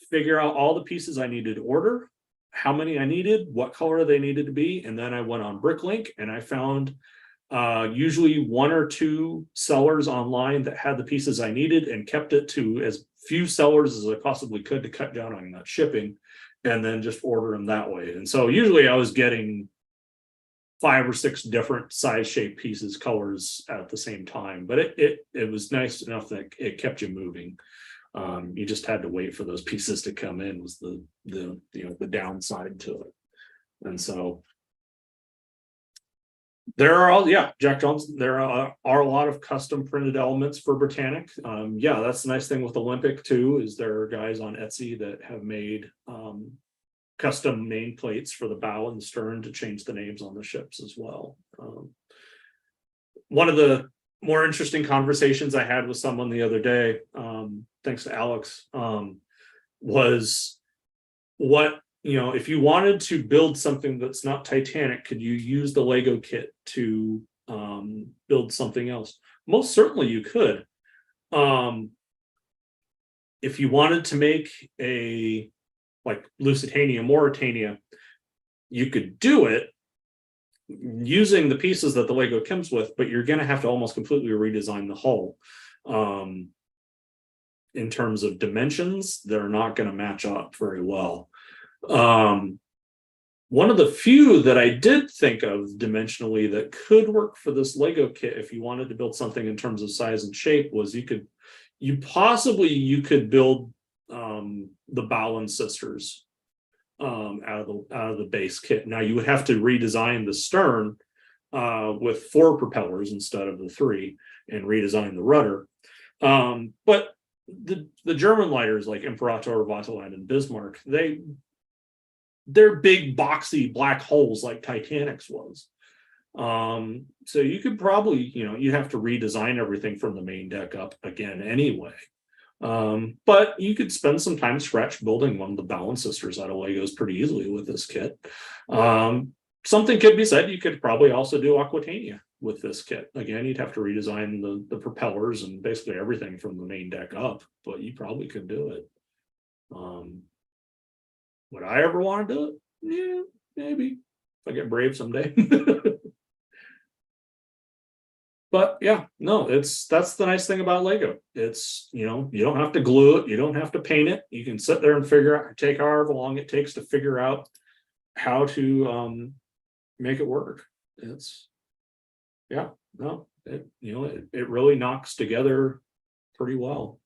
figure out all the pieces I needed to order, how many I needed, what color they needed to be, and then I went on Bricklink and I found usually 1 or 2 sellers online that had the pieces I needed and kept it to as few sellers as I possibly could to cut down on that shipping, and then just order them that way. And so usually I was getting 5 or 6 different size, shape, pieces, colors at the same time, but it was nice enough that it kept you moving. You just had to wait for those pieces to come in was the downside to it. And so there are Jack Johnson, there are a lot of custom printed elements for Britannic. That's the nice thing with Olympic too, is there are guys on Etsy that have made custom nameplates for the bow and the stern to change the names on the ships as well. One of the more interesting conversations I had with someone the other day, thanks to Alex, was what, if you wanted to build something that's not Titanic, could you use the Lego kit to build something else? Most certainly you could. If you wanted to make a like Lusitania, Mauritania, you could do it using the pieces that the Lego comes with, but you're going to have to almost completely redesign the hull. In terms of dimensions, they're not going to match up very well. One of the few that I did think of dimensionally that could work for this Lego kit, if you wanted to build something in terms of size and shape, was you could build the Bowen sisters out of the base kit. Now you would have to redesign the stern with 4 propellers instead of the 3, and redesign the rudder. But the German lighters like Imperator, Vaterland, and Bismarck, they're big boxy black holes like Titanic's was. So you could probably, you'd have to redesign everything from the main deck up again anyway. But you could spend some time scratch building one of the Bowen sisters out of Legos pretty easily with this kit. Something could be said, you could probably also do Aquitania with this kit. Again, you'd have to redesign the propellers and basically everything from the main deck up, but you probably could do it. Would I ever want to do it? Yeah, maybe if I get brave someday. But yeah, no, that's the nice thing about Lego. It's, you don't have to glue it, you don't have to paint it. You can sit there and take however long it takes to figure out how to make it work. It really knocks together pretty well.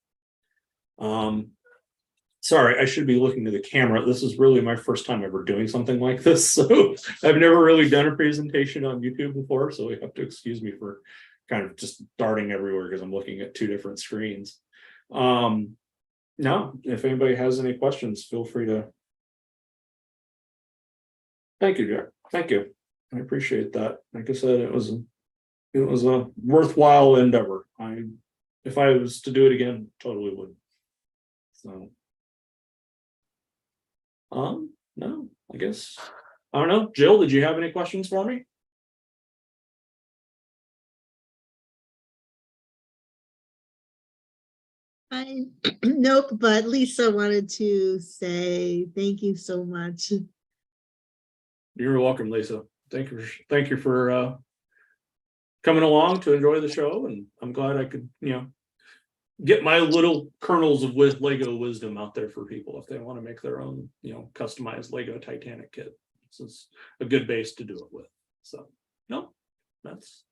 Sorry, I should be looking to the camera. This is really my first time ever doing something like this. So I've never really done a presentation on YouTube before. So you have to excuse me for kind of just darting everywhere because I'm looking at 2 different screens. No, if anybody has any questions, feel free to. Thank you, Jack. Thank you. I appreciate that. Like I said, it was a worthwhile endeavor. If I was to do it again, totally would. So no, I guess I don't know. Jill, did you have any questions for me? Nope, but Lisa wanted to say thank you so much. You're welcome, Lisa. Thank you for coming along to enjoy the show, and I'm glad I could, get my little kernels of Lego wisdom out there for people if they want to make their own, customized Lego Titanic kit. This is a good base to do it with. So no, that's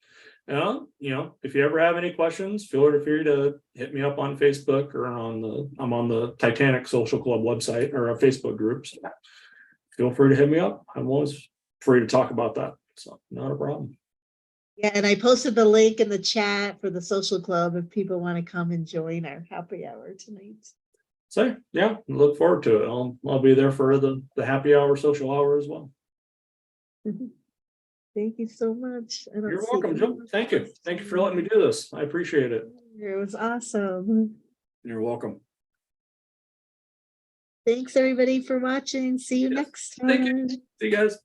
if you ever have any questions, feel free to hit me up on Facebook or I'm on the Titanic Social Club website or our Facebook groups. Feel free to hit me up. I'm always free to talk about that. So not a problem. Yeah, and I posted the link in the chat for the social club if people want to come and join our happy hour tonight. So yeah, look forward to it. I'll be there for the happy hour, social hour as well. Thank you so much. You're welcome, Jill. Thank you. Thank you for letting me do this. I appreciate it. It was awesome. You're welcome. Thanks everybody for watching. See you next time. Thank you. See you guys.